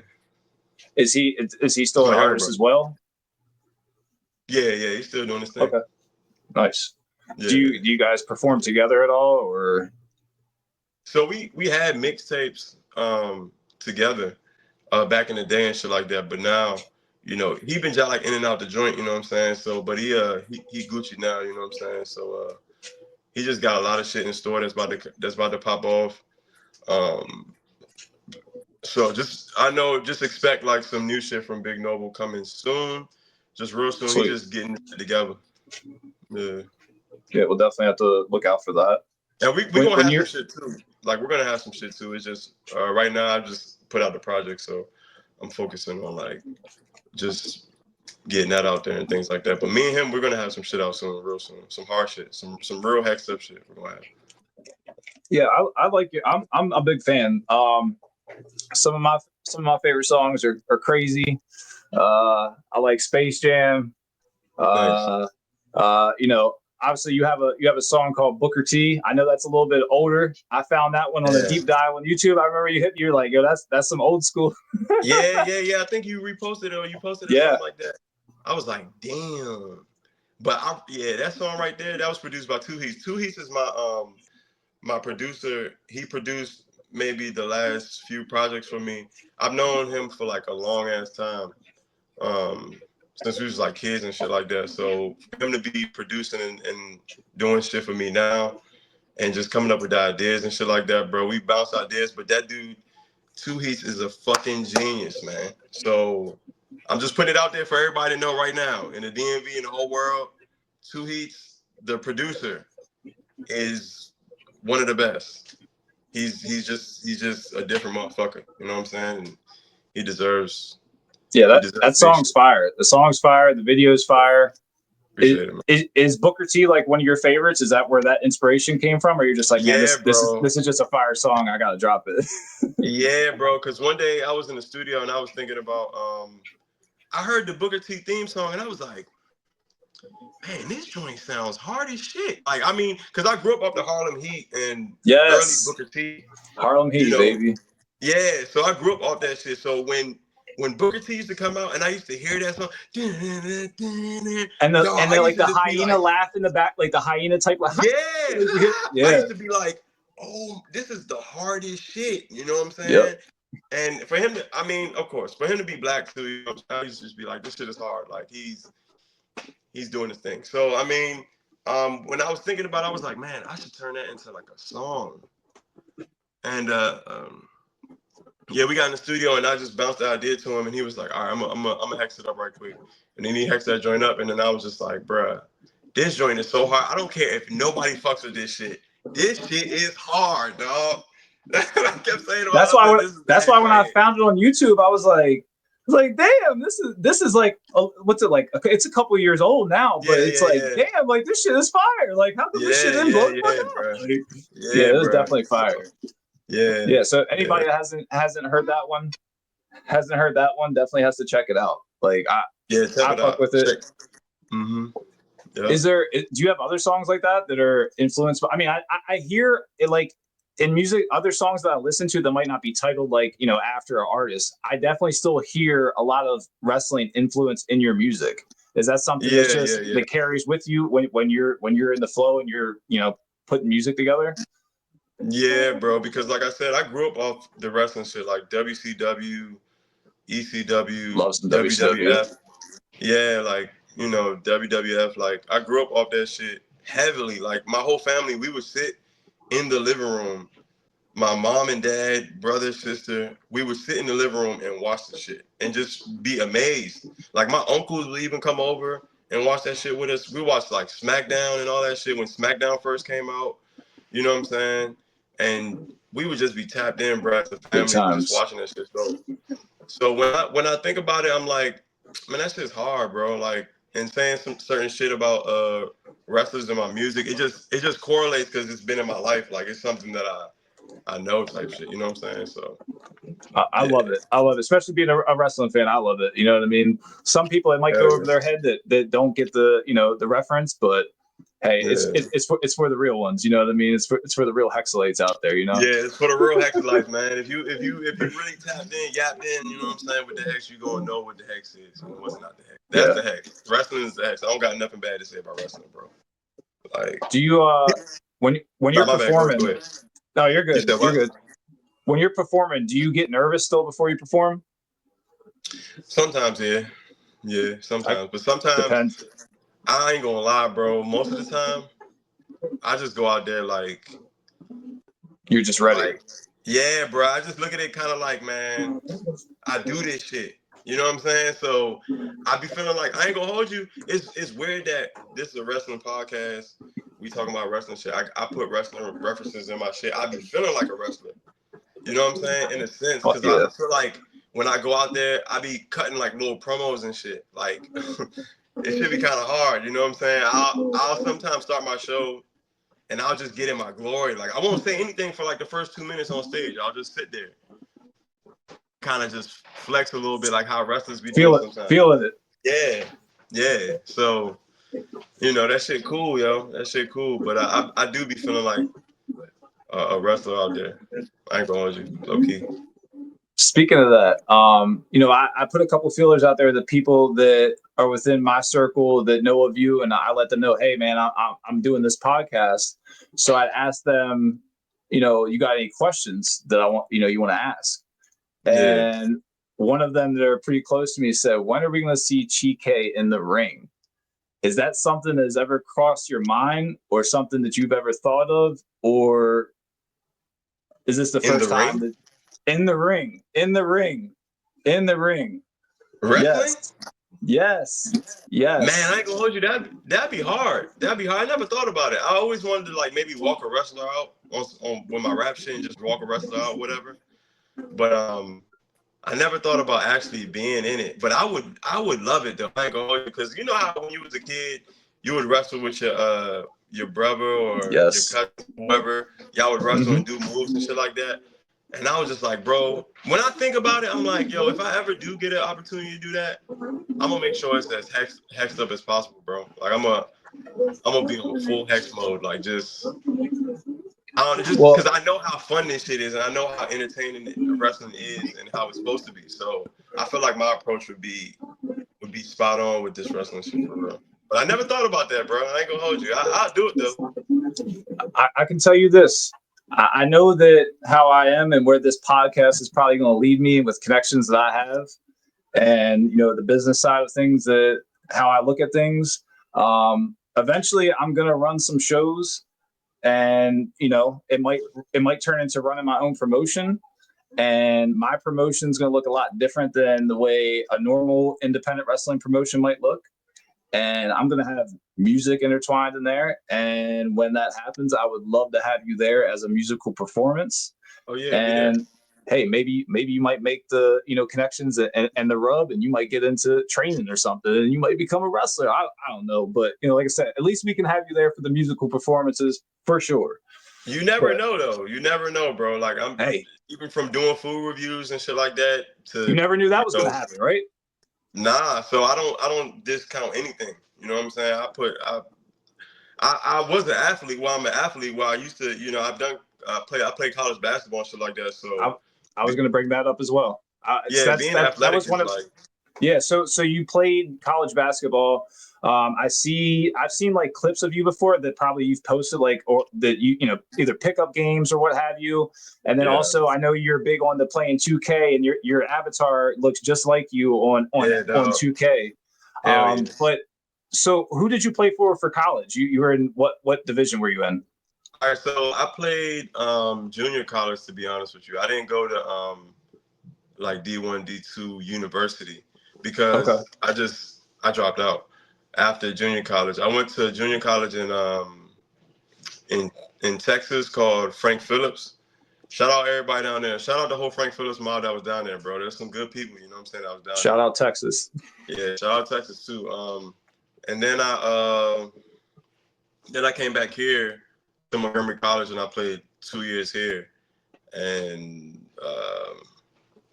Is he
He's
still
my
an
younger
artist
brother.
as well?
Yeah, he's still doing his thing.
Okay, nice. Do
Yeah.
you guys perform together at all, or?
So we had mixtapes together back in the day and shit like that. But now, he been just like in and out the joint, you know what I'm saying? So but he Gucci now, you know what I'm saying? So he just got a lot of shit in store that's about to pop off. Um so just expect like some new shit from Big Noble coming soon. Just real soon. He's
Sweet.
just getting it together. Yeah.
Yeah, we'll definitely have to look out for that.
And we gonna
When
have some
you're
shit too. Like we're gonna have some shit too. It's just right now I just put out the project, so I'm focusing on like just getting that out there and things like that. But me and him, we're gonna have some shit out soon, real soon. Some hard shit, some real hexed up shit we're gonna have.
Yeah, I like it. I'm a big fan. Some of my favorite songs are crazy. I like Space Jam.
Nice.
Uh, obviously you have a song called Booker T. I know that's a little bit older. I found that one on a deep dive on YouTube. I remember you're like, yo, that's some old school.
yeah. I think you reposted it or you posted it or something like that. I was like, damn. But that song right there, that was produced by Two Heats. Two Heats is my producer. He produced maybe the last few projects for me. I've known him for like a long ass time. Since we was like kids and shit like that. So for him to be producing and doing shit for me now and just coming up with the ideas and shit like that, bro. We bounce ideas, but that dude, Two Heats, is a fucking genius, man. So I'm just putting it out there for everybody to know right now. In the DMV, in the whole world, Two Heats, the producer, is one of the best. He's just a different motherfucker. You know what I'm saying? And he deserves.
Yeah, that song's fire. The song's fire. The video's fire. Is Booker T like one of your favorites? Is that where that inspiration came from, or you're just like, man, this is just a fire song. I gotta drop it.
Yeah, bro. Because one day I was in the studio and I was thinking about. I heard the Booker T theme song and I was like, man, this joint sounds hard as shit. Like, I mean, because I grew up the Harlem Heat and early Booker T.
Harlem Heat, baby.
Yeah, so I grew up off that shit. So when Booker T used to come out and I used to hear that song,
and the hyena laugh in the back, like the hyena type laugh.
I used to be like, oh, this is the hardest shit. You know what I'm saying? Yep. And for him to, I mean, of course, for him to be black too, you know, I used to just be like, this shit is hard. Like he's doing his thing. So I mean, when I was thinking about it, I was like, man, I should turn that into like a song. And yeah, we got in the studio and I just bounced the idea to him and he was like, all right, I'm gonna hex it up right quick. And then he hexed that joint up and then I was just like, bruh, this joint is so hard. I don't care if nobody fucks with this shit. This shit is hard, dog. I kept saying
that's why when I found it on YouTube, I was like, damn, this is like, what's it like? Okay, it's a couple years old now, but damn, like this shit is fire. Like how come this shit didn't blow the fuck up? Like, it was definitely fire. Yeah. So anybody that hasn't heard that one, definitely has to check it out. Like I fuck with it.
Mm-hmm. Yep.
Do you have other songs like that are influenced by? I mean, I hear it like in music, other songs that I listen to that might not be titled like, you know, after an artist. I definitely still hear a lot of wrestling influence in your music. Is that something that carries with you when you're in the flow and you're, you know, putting music together?
Yeah, bro, because like I said, I grew up off the wrestling shit, like WCW, ECW, WWF. Yeah, like, you know, WWF. Like, I grew up off that shit heavily. Like, my whole family, we would sit in the living room. My mom and dad, brother, sister, we would sit in the living room and watch the shit and just be amazed. Like, my uncles would even come over and watch that shit with us. We watched, like, SmackDown and all that shit when SmackDown first came out. You know what I'm saying? And we would just be tapped in, bro, as a family, just watching that shit. So when I think about it, I'm like, man, that shit's hard, bro. Like, and saying some certain shit about wrestlers in my music, it just correlates because it's been in my life. Like, it's something that I know type shit. You know what I'm saying? So
I love it. I love it, especially being a wrestling fan. I love it. You know what I mean? Some people, it might go over their head that don't get the, you know, the reference, but hey, it's for the real ones. You know what I mean? It's for the real hexalates out there. You know?
Yeah, it's for the real hexalates, man. If you really tapped in, yapped in, you know what I'm saying, with the hex, you gonna know what the hex is and what's not the hex. That's the hex. Wrestling is the hex. I don't got nothing bad to say about wrestling, bro. Like,
do you when you're performing? No, you're good. You're good. When you're performing, do you get nervous still before you perform?
Sometimes, yeah, sometimes, but sometimes
depends.
I ain't gonna lie, bro. Most of the time, I just go out there like
you're just ready.
Like, yeah, bro. I just look at it kind of like, man, I do this shit. You know what I'm saying? So I be feeling like I ain't gonna hold you. It's weird that this is a wrestling podcast. We talking about wrestling shit. I put wrestling references in my shit. I be feeling like a wrestler. You know what I'm saying? In a sense, because I feel like when I go out there, I be cutting like little promos and shit. Like it should be kind of hard. You know what I'm saying? I'll sometimes start my show and I'll just get in my glory. Like I won't say anything for like the first 2 minutes on stage. I'll just sit there, kind of just flex a little bit, like how wrestlers be doing sometimes.
Feeling it.
Yeah. So you know, that shit cool, yo. That shit cool. But I do be feeling like a wrestler out there. I ain't gonna hold you, low key.
Speaking of that, you know, I put a couple feelers out there, the people that are within my circle that know of you, and I let them know, hey man, I'm doing this podcast. So I asked them, you know, you got any questions that I want, you know, you want to ask?
Yeah.
And one of them that are pretty close to me said, when are we going to see Chiiikeee in the ring? Is that something that has ever crossed your mind, or something that you've ever thought of, or is this the
In the
first time
ring?
that in the ring, in the ring, in the ring?
Wrestling?
Yes, yes,
Man,
yes.
I ain't gonna hold you. That'd be hard. That'd be hard. I never thought about it. I always wanted to like maybe walk a wrestler out on with my rap shit and just walk a wrestler out, whatever. But I never thought about actually being in it. But I would love it though. I ain't gonna hold you, because you know how when you was a kid, you would wrestle with your brother or your
Yes.
cousin, whoever. Y'all would wrestle and do moves and shit like that. And I was just like, bro, when I think about it, I'm like, yo, if I ever do get an opportunity to do that, I'm gonna make sure it's as hexed up as possible, bro. Like I'm gonna be on full hex mode, like just I don't know, just
Well,
because I know how fun this shit is, and I know how entertaining wrestling is, and how it's supposed to be. So I feel like my approach would be spot on with this wrestling shit for real. But I never thought about that, bro. I ain't gonna hold you. I'll do it though.
I can tell you this. I know that how I am and where this podcast is probably going to lead me with connections that I have, and you know the business side of things, that how I look at things. Eventually, I'm going to run some shows, and you know it might turn into running my own promotion, and my promotion is going to look a lot different than the way a normal independent wrestling promotion might look. And I'm going to have music intertwined in there. And when that happens, I would love to have you there as a musical performance.
Oh yeah, be there.
And hey, maybe you might make the, you know, connections and the rub, and you might get into training or something, and you might become a wrestler. I don't know, but you know, like I said, at least we can have you there for the musical performances for sure.
You never
But
know though. You never know, bro. Like I'm
hey,
even from doing food reviews and shit like that
you
to
never knew that was going
know,
to happen, right?
nah. So I don't discount anything. You know what I'm saying? I was an athlete while I'm an athlete. While I used to, you know, I played college basketball and shit like that.
I,
So
I was going to bring that up as well.
yeah, being
That
athletic
was one
is
of.
like,
Yeah, so you played college basketball. I've seen like clips of you before that probably you've posted, like, or that you know, either pickup games or what have you. And then
yeah,
also I know you're big on the playing 2K, and your avatar looks just like you
yeah,
on
dog.
2K.
Hell yeah.
But so who did you play for college? You were in what division were you in?
All right, so I played junior college. To be honest with you, I didn't go to like D1, D2 university
Okay.
because I dropped out after junior college. I went to junior college in in Texas called Frank Phillips. Shout out everybody down there. Shout out the whole Frank Phillips mob that was down there, bro. There's some good people, you know what I'm saying, that was down
Shout out Texas.
there. Yeah, shout out Texas too. And then I came back here to Montgomery College and I played 2 years here. And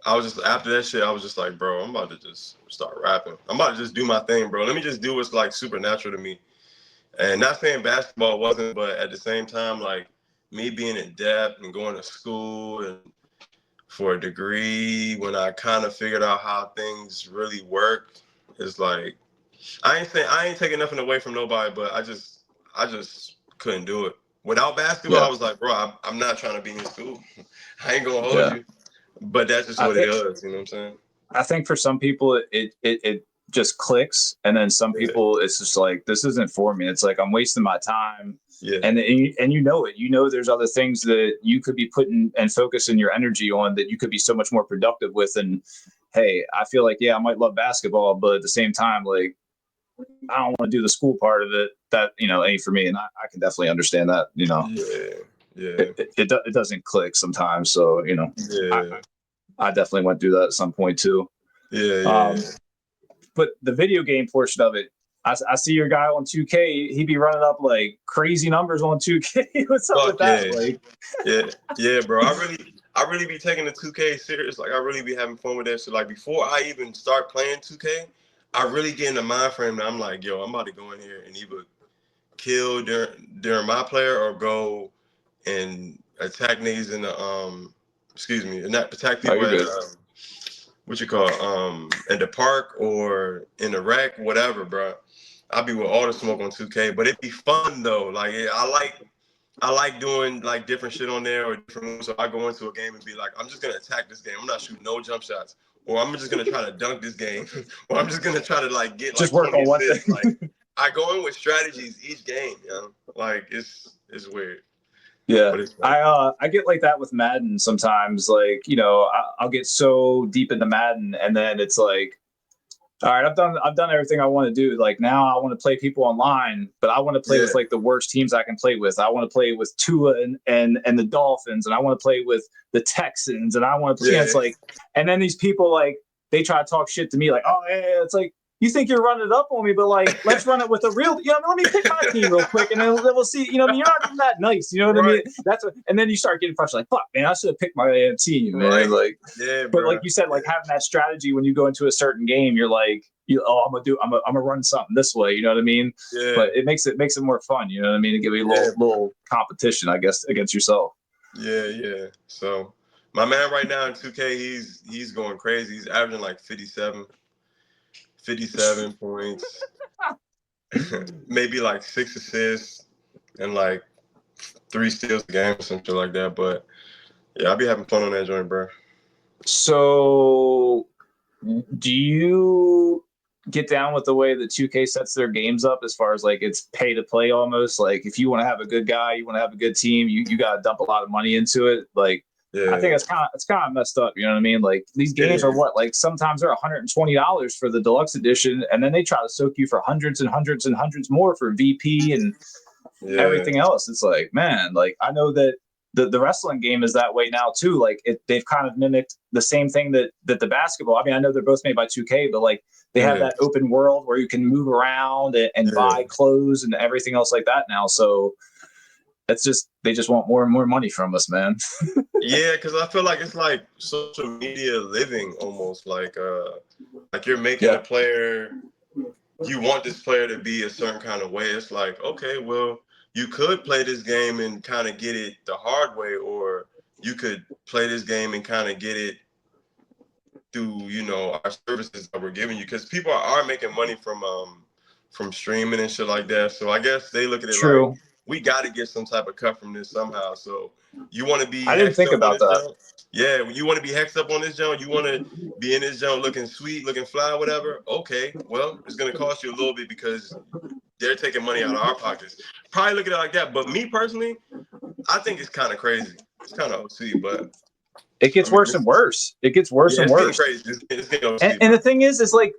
I was just after that shit, I was just like, bro, I'm about to just start rapping. I'm about to just do my thing, bro. Let me just do what's like supernatural to me. And not saying basketball wasn't, but at the same time, like me being in depth and going to school and for a degree, when I kind of figured out how things really work, it's like I ain't taking nothing away from nobody, but I just couldn't do it. Without basketball,
Yeah.
I was like, bro, I'm not trying to be in school. I ain't gonna hold
Yeah.
you. But that's just
I
what it
think
is, you know what I'm saying?
I think for some people it just clicks, and then some
Yeah.
people it's just like, this isn't for me. It's like I'm wasting my time,
Yeah.
and you know it. You know there's other things that you could be putting and focusing your energy on that you could be so much more productive with. And hey, I feel like, yeah, I might love basketball, but at the same time, like, I don't want to do the school part of it. That, you know, ain't for me, and I can definitely understand that. You know,
Yeah. Yeah.
it doesn't click sometimes. So you know, I
Yeah.
I definitely went through that at some point too.
Yeah.
Um,
Yeah.
but the video game portion of it, I see your guy on 2K. He be running up like crazy numbers on 2K. What's up with
Fuck
that?
yeah.
Like,
Yeah. Yeah, bro. I really be taking the 2K serious. Like I really be having fun with that shit. Like before I even start playing 2K, I really get in the mind frame that I'm like, yo, I'm about to go in here and either kill during my player or go and attack niggas in the excuse me, and not attack
Oh,
people
you're
at
good.
what you call in the park or in the rec, whatever, bro. I'll be with all the smoke on 2K, but it'd be fun though. Like I like doing like different shit on there or different moves. So I go into a game and be like, I'm just gonna attack this game. I'm not shooting no jump shots, or I'm just gonna try to dunk this game, or I'm just gonna try to like get
Just
like
work
20
on one
assists.
thing.
Like I go in with strategies each game, you know. Like it's weird.
Yeah,
But it's fun.
I get like that with Madden sometimes. Like, I'll get so deep into Madden, and then it's like, all right, I've done everything I want to do. Like now, I want to play people online, but I want to play
Yeah,
with like the worst teams I can play with. I want to play with Tua and the Dolphins, and I want to play with the Texans, and I want to play.
yeah,
It's like, and then these people like they try to talk shit to me, like, oh yeah, it's like you think you're running it up on me, but like, let's run it with a real, let me pick my team real quick, and then we'll see. I mean, you're not even that nice, you know what I
right,
mean? That's what, and then you start getting frustrated, like, fuck, man, I should have picked my team, man.
right.
Like,
Yeah,
but like
bro.
you said, like
Yeah,
having that strategy when you go into a certain game, you're like, I'm gonna run something this way, you know what I mean?
yeah,
But it makes it more fun, you know what I mean? To give you a
yeah,
little competition, I guess, against yourself.
yeah, yeah. So my man right now in 2K, he's going crazy. He's averaging like 57 points, maybe like 6 assists and like 3 steals a game or something like that. But yeah, I'll be having fun on that joint, bro.
So, do you get down with the way that 2K sets their games up as far as like it's pay to play almost? Like if you want to have a good guy, you want to have a good team, you got to dump a lot of money into it. Like I think
Yeah,
it's kind of messed up. You know what I mean? Like these
it
games are
is.
what, like sometimes they're $120 for the deluxe edition, and then they try to soak you for hundreds and hundreds and hundreds more for VP and
Yeah,
everything else. It's like, man, like I know that the wrestling game is that way now too. Like they've kind of mimicked the same thing that the basketball. I mean, I know they're both made by 2K, but like they have
yeah,
that open world where you can move around and
yeah,
buy clothes and everything else like that now. So that's just they just want more and more money from us, man.
yeah. Because I feel like it's like social media living almost like you're making
Yeah,
a player. You want this player to be a certain kind of way. It's like, okay, well, you could play this game and kind of get it the hard way, or you could play this game and kind of get it through, our services that we're giving you. Because people are making money from streaming and shit like that. So I guess they look at it like
true.
we got to get some type of cut from this somehow. So you want to be
I didn't
hexed
think
up on
about
this
that.
jump? Yeah, you want to be hexed up on this jump. You want to be in this jump looking sweet, looking fly, whatever. Okay, well, it's gonna cost you a little bit because they're taking money out of our pockets. Probably look at it like that. But me personally, I think it's kind of crazy. It's kind of OC, but
It
I
gets
mean,
worse and worse. It gets worse
yeah,
and
it's getting
worse.
crazy. It's getting OC,
And
bro.
the thing is like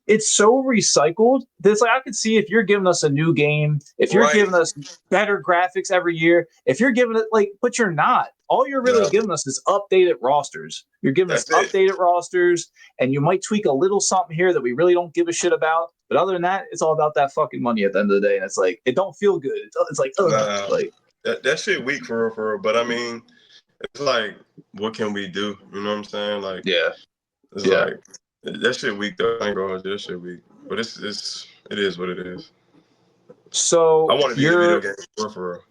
it's so recycled. It's like I could see if you're giving us a new game, if you're
Right?
giving us better graphics every year, if you're giving it like, but you're not. All you're really
No,
giving us is updated rosters. You're giving us
that's it.
updated rosters, and you might tweak a little something here that we really don't give a shit about. But other than that, it's all about that fucking money at the end of the day. And it's like it don't feel good. It's like ugh,
Nah,
like
that shit weak for real. But I mean, it's like, what can we do? You know what I'm saying? Like,
yeah,
it's
yeah.
like that shit weak though. I ain't gonna hold you. That shit weak. But it is what it is. I
So
want to be in a video
you're
game for real.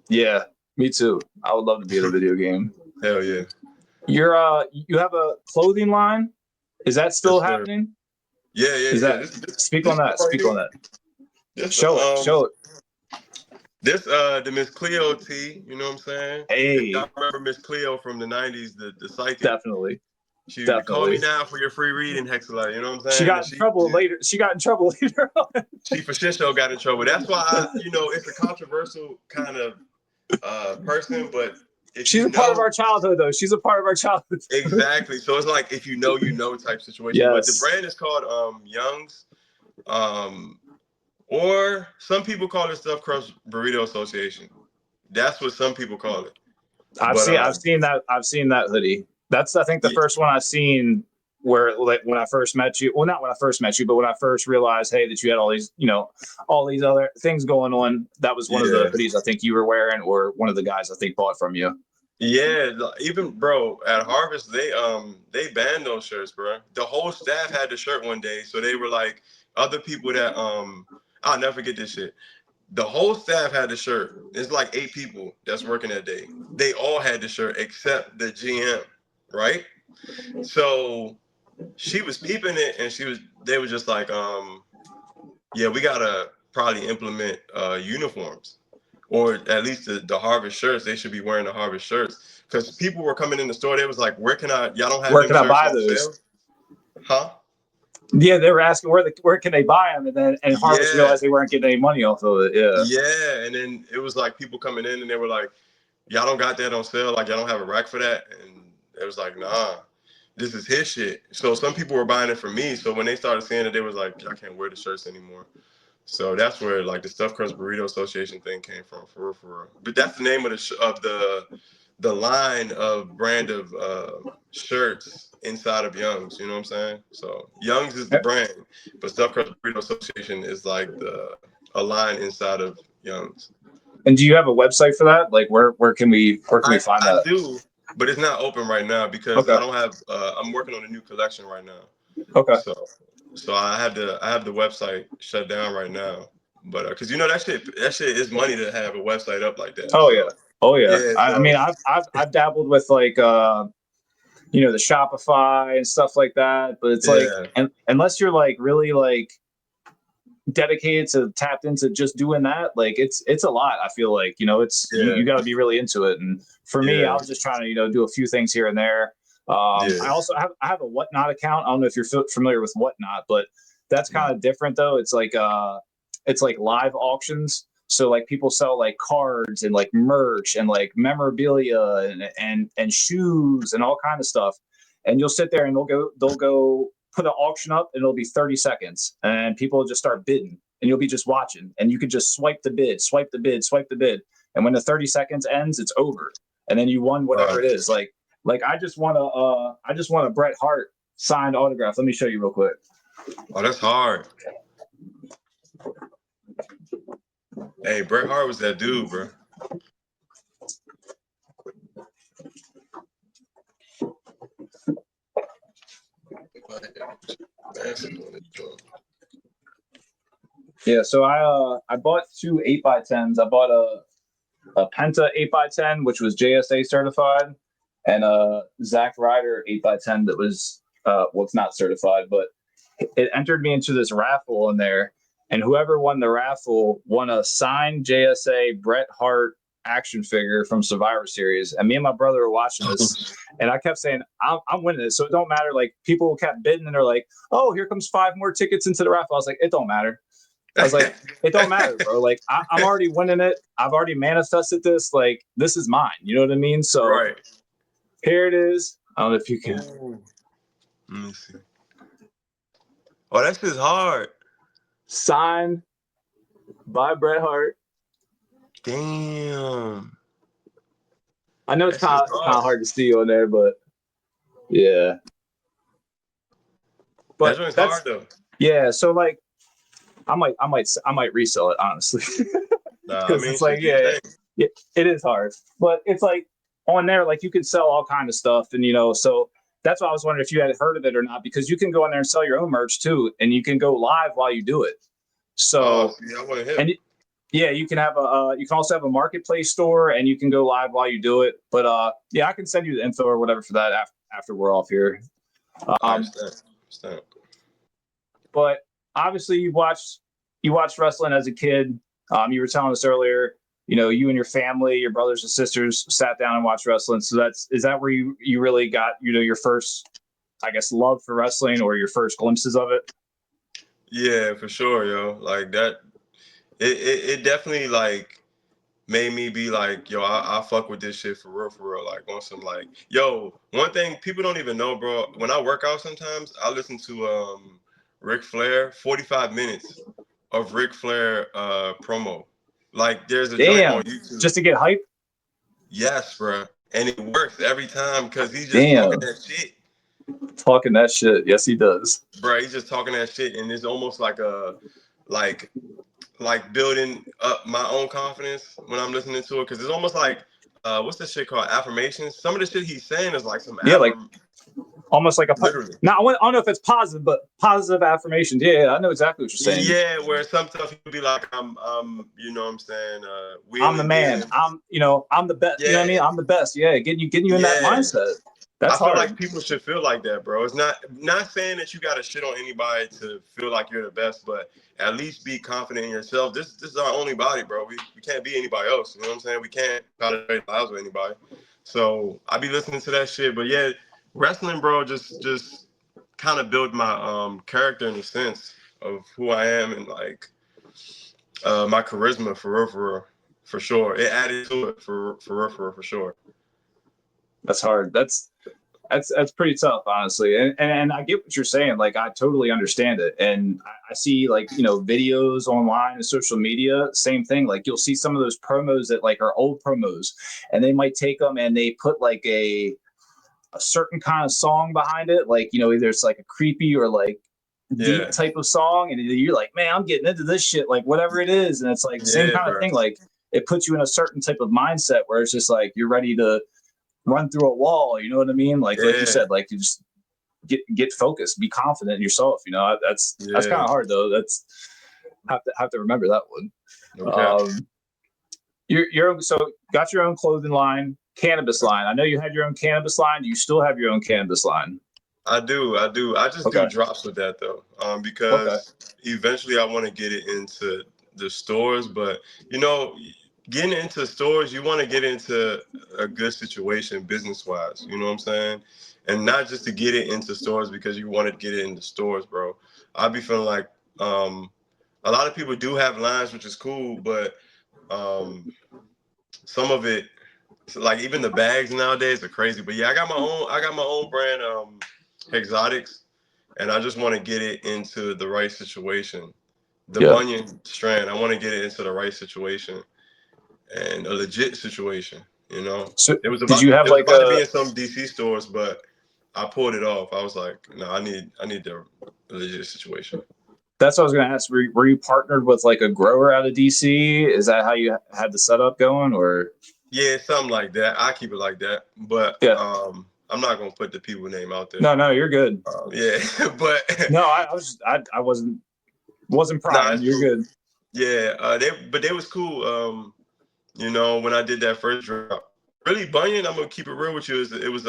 yeah, me too. I would love to be in a video game.
Hell yeah.
You have a clothing line. Is that
Yes,
still
sir.
happening?
Yeah, yeah,
Is
yeah.
that speak on that?
Stuff right
Speak on
here.
that.
This
Show it. Show it.
this the Miss Cleo T, you know what I'm saying? If y'all
Hey,
remember Miss Cleo from the 90s, the psychic.
definitely,
She called me
definitely.
now for your free reading, Hexalite, you know what I'm
She
saying?
got
And
in trouble later. She got in trouble later on.
she for shit show got in trouble. That's why it's a controversial kind of person, but if
She's
you
a part of
know
our childhood, though. She's a part of our childhood.
exactly, so it's like if you know type situation. But the
Yes,
brand is called Young's, um, or some people call it Stuffed Crust Burrito Association. That's what some people call it. But
I've seen that hoodie. That's I think the
yeah,
first one I've seen where like when I first met you. Well, not when I first met you, but when I first realized, hey, that you had all these, all these other things going on. That was one of the
yeah,
hoodies I think you were wearing, or one of the guys I think bought from you.
Yeah, even bro at Harvest, they banned those shirts, bro. The whole staff had the shirt one day, so they were like other people that I'll never forget this shit. The whole staff had the shirt. It's like 8 people that's working that day. They all had the shirt except the GM, right? So she was peeping it, and they were just like, yeah, we gotta probably implement uniforms, or at least the Harvest shirts. They should be wearing the Harvest shirts because people were coming in the store. They was like, where can I? Y'all don't have
Where
them
can I
shirts
buy
on sale,
those?
huh?
Yeah, they were asking where can they buy them, and Harvest
Yeah,
realized they weren't getting any money off of it. Yeah.
yeah. And then it was like people coming in, and they were like, y'all don't got that on sale. Like y'all don't have a rack for that. And it was like, nah, this is his shit. So some people were buying it for me. So when they started seeing it, they was like, I can't wear the shirts anymore. So that's where like the Stuffed Crust Burrito Association thing came from, for real, for real. But that's the name of the line of brand of shirts inside of Young's. You know what I'm saying? So Young's is the brand, but Stuffed Crust Burrito Association is like a line inside of Young's.
And do you have a website for that? Like where can we find
I
that?
do, but it's not open right now because
Okay.
I don't have. I'm working on a new collection right now.
Okay.
So I have the website shut down right now, but because you know that shit is money to have a website up like that.
Oh
So
yeah. Oh yeah.
yeah,
I
so
mean, I've dabbled with like the Shopify and stuff like that, but it's like,
yeah,
and unless you're like really like dedicated to tapped into just doing that, like it's a lot. I feel like it's you
yeah,
got to be really into it. And for me, I
yeah,
was just trying to do a few things here and there.
yeah.
I also have a Whatnot account. I don't know if you're familiar with Whatnot, but that's kind of different though. It's like live auctions. So like people sell like cards and like merch and like memorabilia and shoes and all kind of stuff. And you'll sit there and they'll go put an auction up and it'll be 30 seconds and people will just start bidding and you'll be just watching and you could just swipe the bid, swipe the bid, swipe the bid. And when the 30 seconds ends, it's over. And then you won whatever it is. Like I just want a Bret Hart signed autograph. Let me show you real quick.
Oh, that's hard. Hey, Bret Hart was that dude, bro.
Yeah, so I bought 2 8x10s. I bought a Penta 8x10, which was JSA certified, and a Zack Ryder 8x10 that was well, it's not certified, but it entered me into this raffle in there, and whoever won the raffle won a signed JSA Bret Hart action figure from Survivor Series. And me and my brother were watching this, and I kept saying, I'm winning this, so it don't matter. Like people kept bidding, and they're like, "Oh, here comes 5 more tickets into the raffle." I was like, "It don't matter." I was like, "It don't matter, bro. Like I'm already winning it. I've already manifested this. Like this is mine. You know what I mean?" So
Right.
here it is. I don't know if you can.
Ooh. Let me see. Oh, that's just hard.
Signed by Bret Hart.
Damn.
I know it's
That's just
kind of
hard.
hard to see on there, but yeah.
That
But
joint's
that's
hard though.
yeah. So like, I might resell it honestly,
Nah, I
because
mean,
it's like
shit, do your
yeah,
thing.
it is hard. But it's like on there, like you can sell all kind of stuff, and so that's why I was wondering if you had heard of it or not, because you can go on there and sell your own merch too, and you can go live while you do it.
Oh,
So
see, I wasn't hip.
and yeah, you can have you can also have a marketplace store, and you can go live while you do it. But yeah, I can send you the info or whatever for that after we're off here.
All right, stamp.
But obviously, you watched wrestling as a kid. You were telling us earlier, you and your family, your brothers and sisters, sat down and watched wrestling. So is that where you really got your first, I guess, love for wrestling, or your first glimpses of it?
Yeah, for sure, yo. Like that, it definitely like made me be like, yo, I fuck with this shit for real. Like on some like, yo, one thing people don't even know, bro. When I work out sometimes, I listen to Ric Flair, 45 minutes of Ric Flair promo. Like there's a joint on
Damn,
YouTube.
just to get hype.
Yes, bro. And it works every time because he's just talking
Damn,
that shit.
talking that shit. Yes, he does.
Bro, he's just talking that shit, and it's almost like a like building up my own confidence when I'm listening to it, because it's almost like what's that shit called? Affirmations. Some of the shit he's saying is like some
Yeah, like almost like a
literally.
now I don't know if it's positive, but positive affirmations. Yeah, I know exactly what you're saying.
Yeah, where some stuff he'll be like, you know what I'm saying,
I'm the
wheeling,
man.
dealing.
I'm the best. You know what I mean?
Yeah,
I'm the best. Yeah, getting you in that
yeah.
mindset. That's
I feel like
hard.
people should feel like that, bro. It's not saying that you got to shit on anybody to feel like you're the best, but at least be confident in yourself. This is our only body, bro. We can't be anybody else. You know what I'm saying? We can't try to trade lives with anybody. So I be listening to that shit. But yeah, wrestling, bro, just kind of build my character in the sense of who I am and like my charisma for real, for sure. It added to it for real, for sure.
That's hard. That's pretty tough, honestly. And I get what you're saying. Like, I totally understand it. And I see, like, videos online and social media, same thing. Like, you'll see some of those promos that like are old promos, and they might take them and they put like a certain kind of song behind it. Like, either it's like a creepy or like deep
Yeah,
type of song. And you're like, man, I'm getting into this shit, like whatever it is. And it's like same
yeah,
kind of
bro.
thing. Like, it puts you in a certain type of mindset where it's just like, you're ready to run through a wall. You know what I mean? Like you
Yeah,
said, like you just get focused, be confident in yourself. That's kind
yeah.
of hard though. That's have to remember that one.
Okay.
Um, you're so got your own clothing line, cannabis line. I know you had your own cannabis line. You still have your own cannabis line.
I do. I just do
Okay.
drops with that though,
Okay.
because eventually I want to get it into the stores. But getting into stores, you want to get into a good situation business wise. You know what I'm saying? And not just to get it into stores because you want to get it into stores, bro. I be feeling like a lot of people do have lines, which is cool, but um, some of it, like even the bags nowadays are crazy. But yeah, I got my own brand, Exotics, and I just want to get it into the right situation. The
Yeah.
Bunyan strand, I want to get it into the right situation and a legit situation.
So
It was
did
about
you have
it was
like
about to be
a?
in some DC stores, but I pulled it off. I was like, no, I need the legit situation.
That's what I was going to ask. Were you partnered with like a grower out of DC? Is that how you had the setup going, or?
Yeah, something like that. I keep it like that, but
Yeah.
I'm not gonna put the people name out there.
No, you're good.
Yeah, but
No, I wasn't
nah,
prying.
it's
You're
cool.
good.
Yeah, they was cool. When I did that first drop, really Bunyan. I'm gonna keep it real with you. It was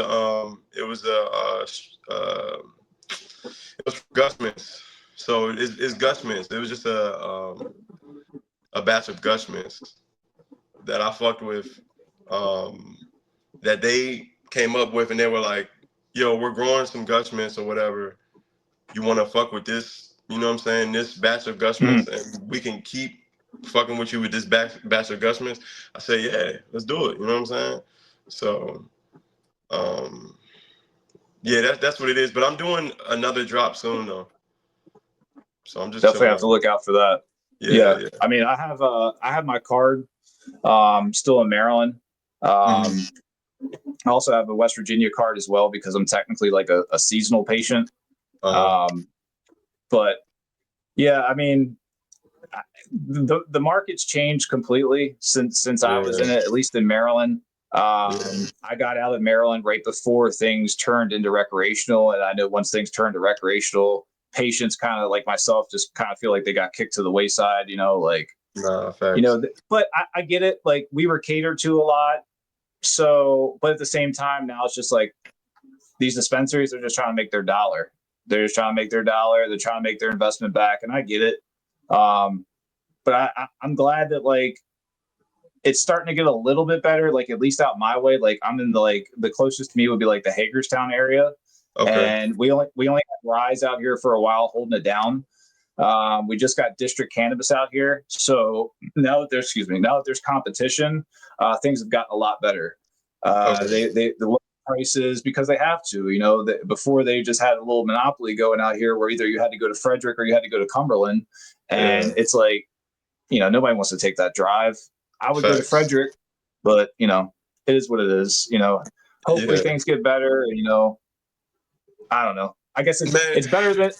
Gus Mints. So it's Gus Mints. It was just a batch of Gus Mints that I fucked with. Um, that they came up with, and they were like, "Yo, we're growing some Gus Mints or whatever. You want to fuck with this? You know what I'm saying? This batch of Gus Mints,
Mhm.
and we can keep fucking with you with this batch of Gus Mints." I said, "Yeah, let's do it." You know what I'm saying? So, um, yeah, that's what it is. But I'm doing another drop soon though, so I'm just
Definitely
chilling
have to
out.
look out for that.
Yeah,
Yeah.
yeah.
I mean, I have my card still in Maryland.
Mm-hmm.
I also have a West Virginia card as well because I'm technically like a seasonal patient.
Uh-huh.
Um, but yeah, I mean, the market's changed completely since I was in
Yeah,
it, at least in Maryland.
yeah.
I got out of Maryland right before things turned into recreational, and I know once things turned to recreational, patients kind of like myself just kind of feel like they got kicked to the wayside. Like
Nah, facts.
but I get it. Like, we were catered to a lot, so but at the same time, now it's just like these dispensaries are just trying to make their dollar. They're just trying to make their dollar. They're trying to make their investment back, and I get it. But I'm glad that like it's starting to get a little bit better, like at least out my way. Like, I'm in the closest to me would be like the Hagerstown area,
Okay.
and we only had Rise out here for a while holding it down. We just got District Cannabis out here, so now that there's competition, things have gotten a lot better.
Okay.
They the prices, because they have to. Before they just had a little monopoly going out here, where either you had to go to Frederick or you had to go to Cumberland,
Yeah.
and it's like, nobody wants to take that drive. I would go to
Facts.
Frederick, but it is what it is. Hopefully
Yeah.
things get better. I don't know. I guess
Man.
it's better than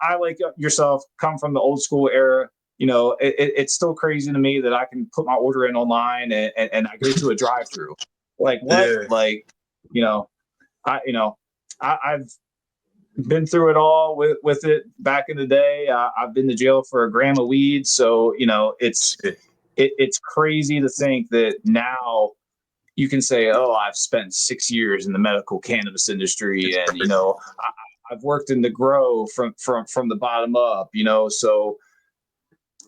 I like yourself come from the old school era. it's still crazy to me that I can put my order in online and I go to a drive-through. Like what?
Yeah.
Like, I've been through it all with it back in the day. I've been to jail for a gram of weed. So, it's crazy to think that now you can say, oh, I've spent 6 years in the medical cannabis industry. And, I've worked in the grow from the bottom up, so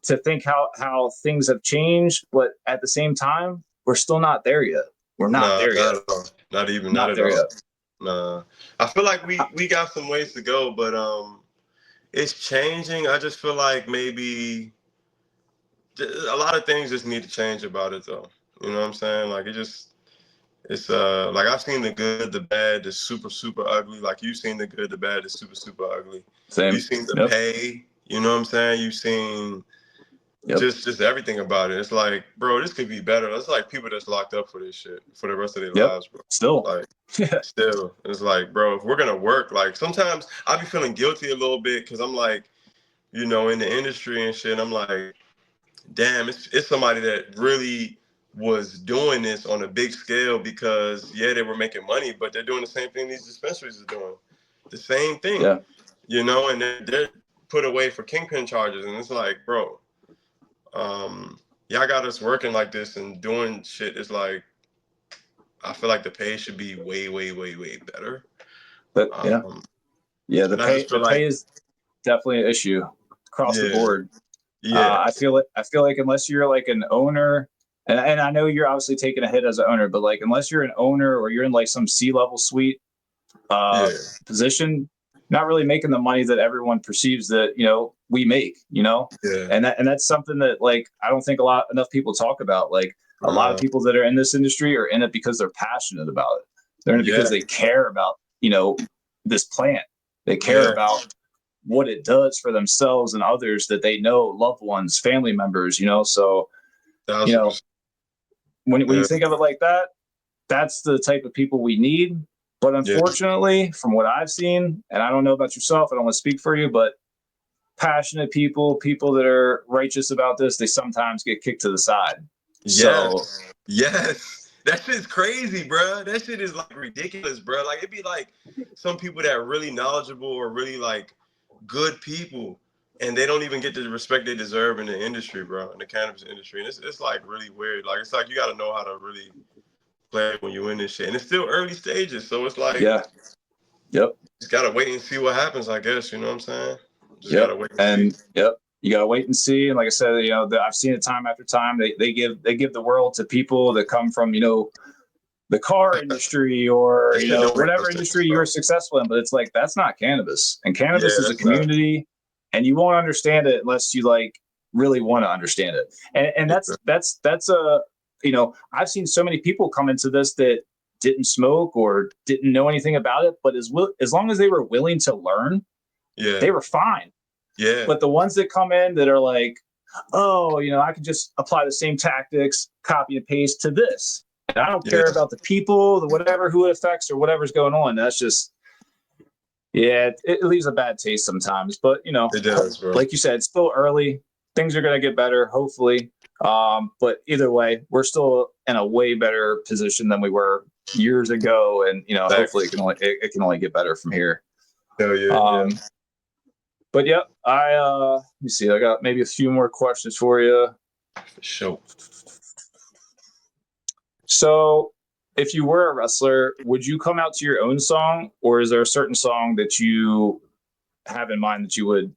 to think how things have changed, but at the same time, we're still not there yet. We're not there yet.
Not at all. Not
Not
at
there
all.
yet.
Nah. I feel like we got some ways to go, but it's changing. I just feel like maybe a lot of things just need to change about it though. You know what I'm saying? Like it's like I've seen the good, the bad, the super, super ugly. Like you've seen the good, the bad, the super, super ugly.
Same.
You've seen the
Yep.
pay, you know what I'm saying? You've seen
Yep.
just everything about it. It's like, bro, this could be better. It's like people that's locked up for this shit for the rest of their
Yep.
lives, bro.
Still.
Like still. It's like, bro, if we're gonna work, like sometimes I be feeling guilty a little bit because I'm like, in the industry and shit, I'm like, damn, it's somebody that really was doing this on a big scale because they were making money, but they're doing the same thing these dispensaries are doing. The same thing.
Yeah.
And they're put away for kingpin charges. And it's like, bro, y'all got us working like this and doing shit. It's like, I feel like the pay should be way, way, way, way better.
But the pay is definitely an issue across the board.
Yeah.
I feel like unless you're like an owner, and I know you're obviously taking a hit as an owner, but like unless you're an owner or you're in like some C-level suite position, not really making the money that everyone perceives that we make. And that's something that like I don't think enough people talk about. Like a lot of people that are in this industry are in it because they're passionate about it. They're in it because they care about this plant. They care about what it does for themselves and others that they know, loved ones, family members, so, when you think of it like that, that's the type of people we need. But unfortunately, from what I've seen, and I don't know about yourself, I don't want to speak for you, but passionate people that are righteous about this, they sometimes get kicked to the side.
Yes. That shit's crazy, bro. That shit is like ridiculous, bro. Like it'd be like some people that are really knowledgeable or really like good people, and they don't even get the respect they deserve in the industry, bro, in the cannabis industry. And it's like really weird. Like it's like you got to know how to really play when you're in this shit, and it's still early stages. So it's like, just gotta wait and see what happens. I guess you know what I'm saying. Just gotta wait and see.
You gotta wait and see. And like I said, I've seen it time after time. They give the world to people that come from the car industry or whatever industry you're successful in. But it's like that's not cannabis, and cannabis is a community, and you won't understand it unless you like really want to understand it. And that's a I've seen so many people come into this that didn't smoke or didn't know anything about it, but as long as they were willing to learn, they were fine.
Yeah.
But the ones that come in that are like, oh, I can just apply the same tactics, copy and paste to this. And I don't care about the people, who it affects or whatever's going on. That's just, it leaves a bad taste sometimes. But,
it does, bro.
Like you said, it's still early. Things are going to get better, hopefully. But either way, we're still in a way better position than we were years ago. And, hopefully it can only get better from here.
Hell yeah.
But let me see. I got maybe a few more questions for you.
For sure.
So, if you were a wrestler, would you come out to your own song, or is there a certain song that you have in mind that you would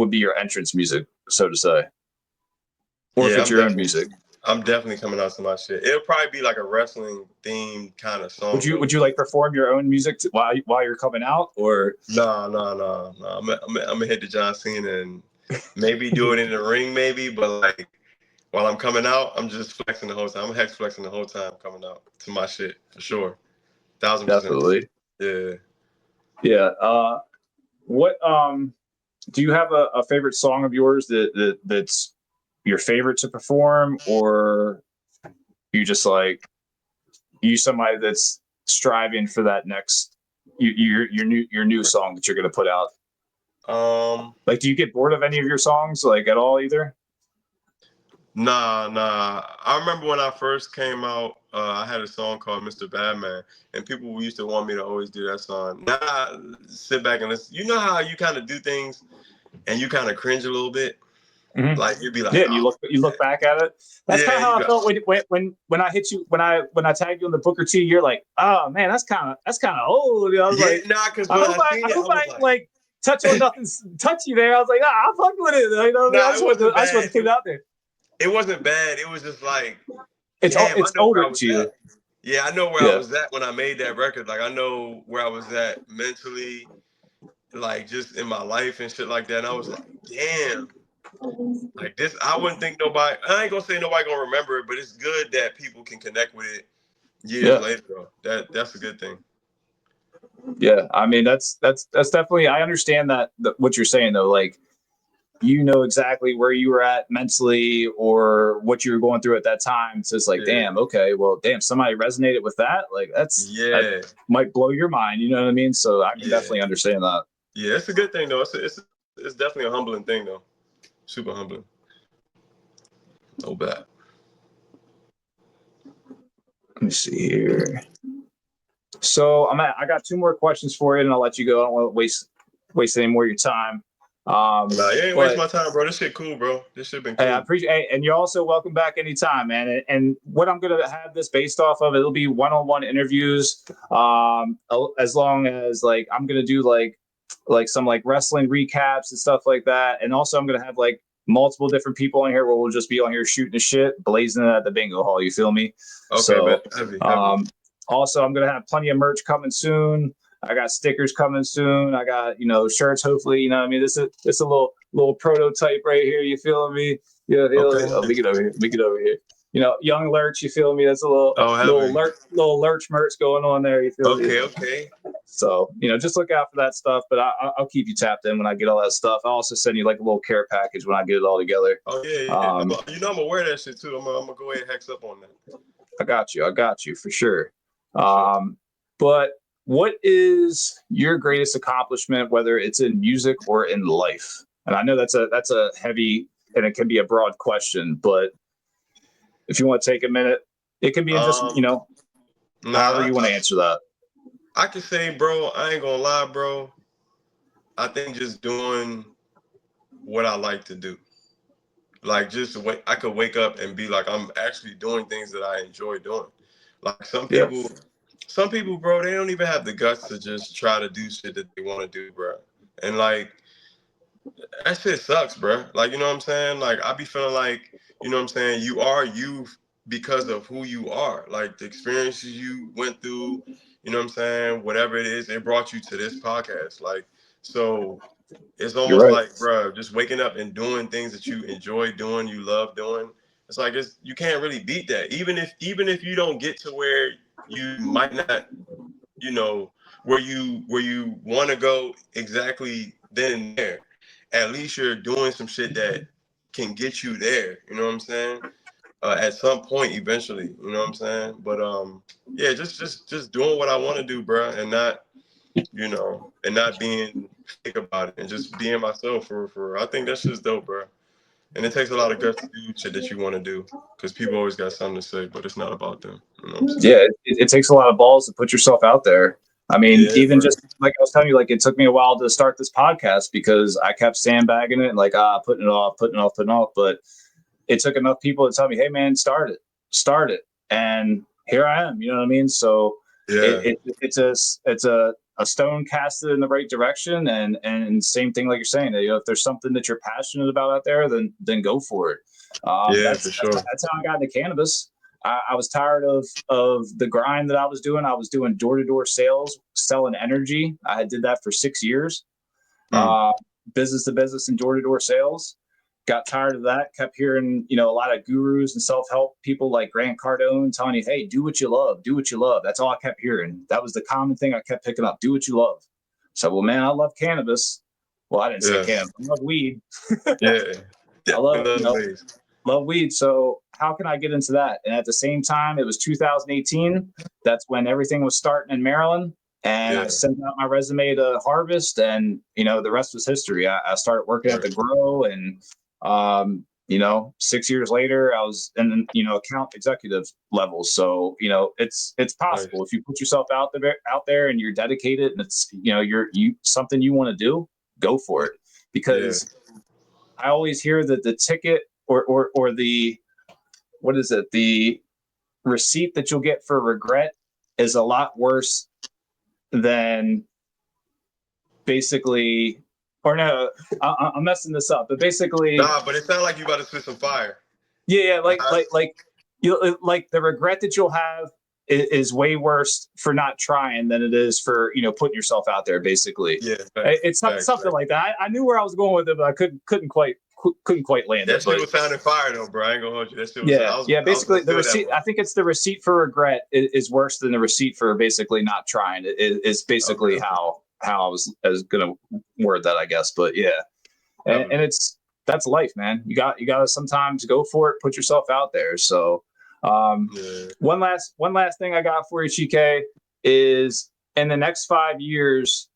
be your entrance music, so to say, or if it's your own music?
I'm definitely coming out to my shit. It'll probably be like a wrestling themed kind of song.
Would you like perform your own music while you're coming out, or?
No. I'm gonna hit the John Cena and maybe do it in the ring, maybe. But like while I'm coming out, I'm just flexing the whole time. I'm hex flexing the whole time coming out to my shit for sure. 1,000%.
Definitely. Yeah. What do you have a favorite song of yours that's your favorite to perform, or you just like somebody that's striving for that next your new song that you're going to put out? Like, do you get bored of any of your songs, like, at all either?
Nah. I remember when I first came out, I had a song called Mr. Badman, and people used to want me to always do that song. Now I sit back and listen. You know how you kind of do things and you kind of cringe a little bit?
Mm-hmm.
Like, you'd be like,
Yeah, and you look back at it. That's kind of how I felt when I hit you, when I tagged you in the Booker T. You're like, oh man, that's kind of old. You know, I was like,
nah, because
I
when
hope
I seen it, I was
like touch on nothing touchy there. I was like, I'm fucking with it. You know,
nah,
I just want to put it out there.
It wasn't bad. It was just like,
It's
damn, I
it's
know where
older
I was
to you.
at. Yeah, I know where I
Yeah.
was at when I made that record. Like, I know where I was at mentally, like just in my life and shit like that. And I was like, damn, like this, I wouldn't think nobody, I ain't gonna say nobody gonna remember it, but it's good that people can connect with it years
Yeah.
later, though. That's a good thing.
Yeah. I mean, that's definitely, I understand that what you're saying though. Like, you know exactly where you were at mentally or what you were going through at that time. So it's like,
Yeah.
damn, okay, well, damn, somebody resonated with that. Like, that might blow your mind. You know what I mean? So I can definitely understand that.
Yeah, it's a good thing though. It's definitely a humbling thing though. Super humbling. No bad.
Let me see here. So I got two more questions for you, and I'll let you go. I don't want to waste any more of your time.
Nah, you ain't waste my time, bro. This shit cool, bro. This shit been cool.
Hey, I appreciate. Hey, and you're also welcome back anytime, man. And what I'm gonna have this based off of, it'll be one-on-one interviews. As long as like I'm gonna do like some like wrestling recaps and stuff like that, and also I'm gonna have like multiple different people on here where we'll just be on here shooting the shit, blazing it at the bingo hall. You feel me?
Okay,
so
heavy.
Also I'm gonna have plenty of merch coming soon. I got stickers coming soon. I got, shirts, hopefully, I mean, this is a little prototype right here. You feel me? Yeah.
Okay.
Let me get over here. YoungLurch, you feel me? That's a little lurch merch going on there. You feel me?
Okay.
So, just look out for that stuff, but I'll keep you tapped in when I get all that stuff. I'll also send you like a little care package when I get it all together.
Oh yeah. I'm gonna wear that shit too. I'm gonna go ahead and hex up on that.
I got you for sure. But what is your greatest accomplishment, whether it's in music or in life? And I know that's a heavy and it can be a broad question, but if you want to take a minute, it can be in just, however you want to answer that.
I can say, bro, I ain't gonna lie, bro. I think just doing what I like to do. Like I could wake up and be like, I'm actually doing things that I enjoy doing. Like some people, bro, they don't even have the guts to just try to do shit that they want to do, bro. And like, that shit sucks, bro. Like, you know what I'm saying? Like, I be feeling like, you know what I'm saying? You are you because of who you are. Like, the experiences you went through, you know what I'm saying? Whatever it is, it brought you to this podcast. Like, so it's almost like, bro, just waking up and doing things that you enjoy doing, you love doing. It's like you can't really beat that. Even if you don't get to where you might not, where you want to go exactly then and there, at least you're doing some shit that can get you there. You know what I'm saying? At some point, eventually. You know what I'm saying? But yeah, just doing what I want to do, bro, and not, and not being fake about it, and just being myself for. I think that's just dope, bro. And it takes a lot of guts to do shit that you want to do, because people always got something to say, but it's not about them. You know what I'm saying?
Yeah, it takes a lot of balls to put yourself out there. I mean, even just like I was telling you, like it took me a while to start this podcast because I kept sandbagging it, and like putting it off. But it took enough people to tell me, "Hey, man, start it," and here I am. You know what I mean? So it's a stone casted in the right direction, and same thing like you're saying. If there's something that you're passionate about out there, then go for it.
For sure.
That's how I got into cannabis. I was tired of the grind that I was doing. I was doing door-to-door sales, selling energy. I did that for 6 years, business to business and door-to-door sales. Got tired of that. Kept hearing, a lot of gurus and self-help people like Grant Cardone telling you, "Hey, do what you love. Do what you love." That's all I kept hearing. That was the common thing I kept picking up. Do what you love. So, well, man, I love cannabis. Well, I didn't say cannabis. I love weed. I love weed. So how can I get into that? And at the same time, it was 2018. That's when everything was starting in Maryland. and I sent out my resume to Harvest, and the rest was history. I started working at the Grow, and 6 years later, I was in account executive level. So it's possible if you put yourself out there and you're dedicated, and it's you're something you want to do, go for it. Because I always hear that the ticket or the what is it, the receipt that you'll get for regret is a lot worse than basically, or no, I'm messing this up, but basically,
but it sounds like you about to spit some fire.
Yeah, like the regret that you'll have is way worse for not trying than it is for putting yourself out there. Basically, it's something like that. I knew where I was going with it, but I couldn't quite land
that
it.
That shit was sounding fire though, bro. I ain't gonna hold you. That shit was
basically the receipt. I think it's the receipt for regret is worse than the receipt for basically not trying. Is basically how I was gonna word that, I guess. But yeah, and that's life, man. You got to sometimes go for it, put yourself out there. So one last thing I got for you, Chiiikeee, is in the next 5 years,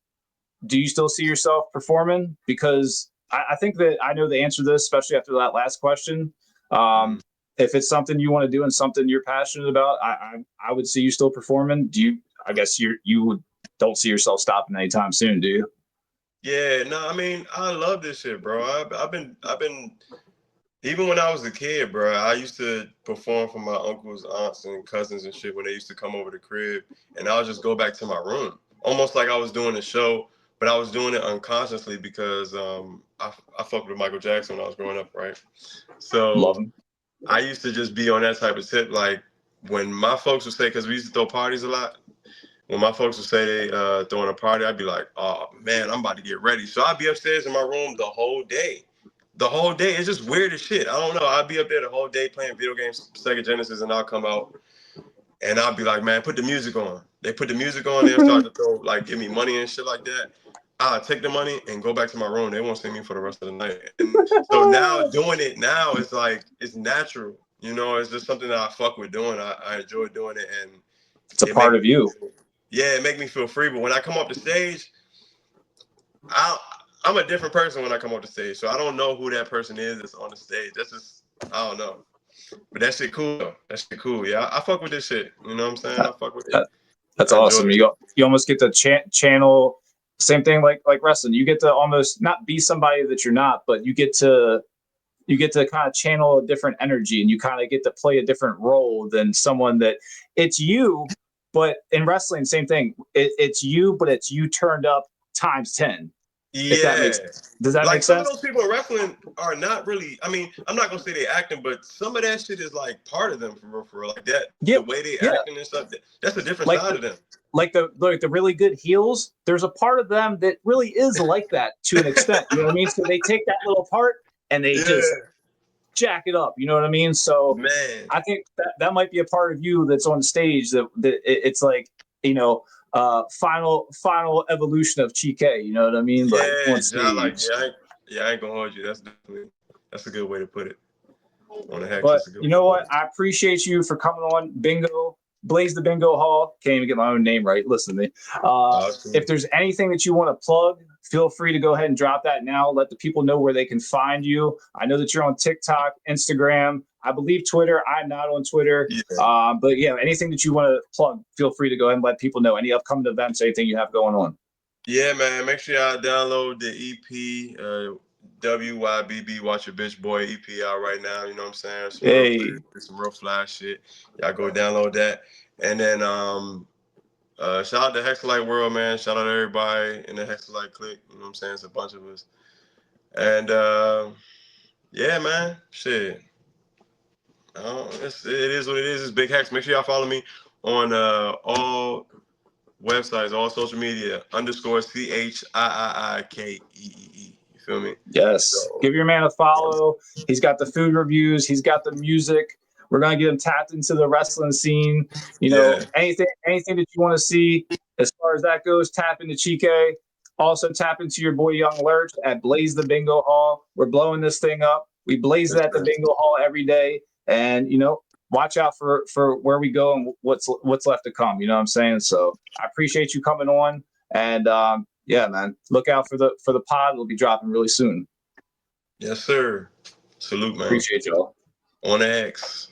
do you still see yourself performing? Because I think that I know the answer to this, especially after that last question. If it's something you want to do and something you're passionate about, I would see you still performing. I guess you don't see yourself stopping anytime soon, do you?
Yeah, no, I mean, I love this shit, bro. I've been even when I was a kid, bro, I used to perform for my uncles, aunts, and cousins and shit when they used to come over the crib, and I would just go back to my room, almost like I was doing a show, but I was doing it unconsciously because I fucked with Michael Jackson when I was growing up, right? So
love him.
I used to just be on that type of tip, like when my folks would say, because we used to throw parties a lot. When my folks would say they throwing a party, I'd be like, oh man, I'm about to get ready. So I'd be upstairs in my room the whole day. It's just weird as shit. I don't know. I'd be up there the whole day playing video games, Sega Genesis, and I'll come out and I'll be like, man, put the music on. They put the music on, they'll start to throw, like, give me money and shit like that. I'll take the money and go back to my room. They won't see me for the rest of the night. And so now doing it now is like, it's natural. It's just something that I fuck with doing. I enjoy doing it. And
it's a part of you.
Yeah, it makes me feel free. But when I come off the stage, I'm a different person when I come off the stage. So I don't know who that person is that's on the stage. That's just, I don't know. But that shit cool though. That shit cool. Yeah, I fuck with this shit. You know what I'm saying? I fuck with it.
That's awesome. You almost get to channel. Same thing like wrestling. You get to almost not be somebody that you're not, but you get to kind of channel a different energy, and you kind of get to play a different role than someone that it's you. But in wrestling, same thing. It's you, but it's you turned up times 10.
Yeah.
Does that make sense?
Some of those people in wrestling are not really, I mean, I'm not going to say they're acting, but some of that shit is like part of them for real. Like that, the way they acting and stuff, that's a different side of them.
Like the really good heels, there's a part of them that really is like that to an extent. You know what I mean? So they take that little part and they just jack it up. You know what I mean? So
man,
I think that might be a part of you that's on stage that it's like, final evolution of Chiiikeee. You know what I mean?
Yeah,
on stage.
I ain't gonna hold you. That's a good way to put it.
But you know what? I appreciate you for coming on BlazetheBingoHall. Can't even get my own name right. Listen to me. If there's anything that you want to plug, feel free to go ahead and drop that now. Let the people know where they can find you. I know that you're on TikTok, Instagram, I believe Twitter. I'm not on Twitter. Yeah. But yeah, anything that you want to plug, feel free to go ahead and let people know. Any upcoming events, anything you have going on.
Yeah, man. Make sure y'all download the EP, WYBB, Watch Your Bitch Boy EP out right now. You know what I'm saying? Some real flash shit. Y'all go download that. And then shout out to Hexalite World, man. Shout out to everybody in the Hexalite clique. You know what I'm saying? It's a bunch of us. And yeah, man. Shit. It is what it is. It's Big Hex. Make sure y'all follow me on all websites, all social media, _CHIIIKEEE. You feel me?
Yes. So, give your man a follow. He's got the food reviews. He's got the music. We're gonna get him tapped into the wrestling scene. Anything that you want to see as far as that goes, tap into Chiiikeee. Also tap into your boy YoungLurch at BlazetheBingoHall. We're blowing this thing up. We blaze it at the Bingo Hall every day. And watch out for where we go and what's left to come. You know what I'm saying? So I appreciate you coming on, and yeah, man, look out for the pod. It'll be dropping really soon.
Yes, sir. Salute, man.
Appreciate y'all.
On X.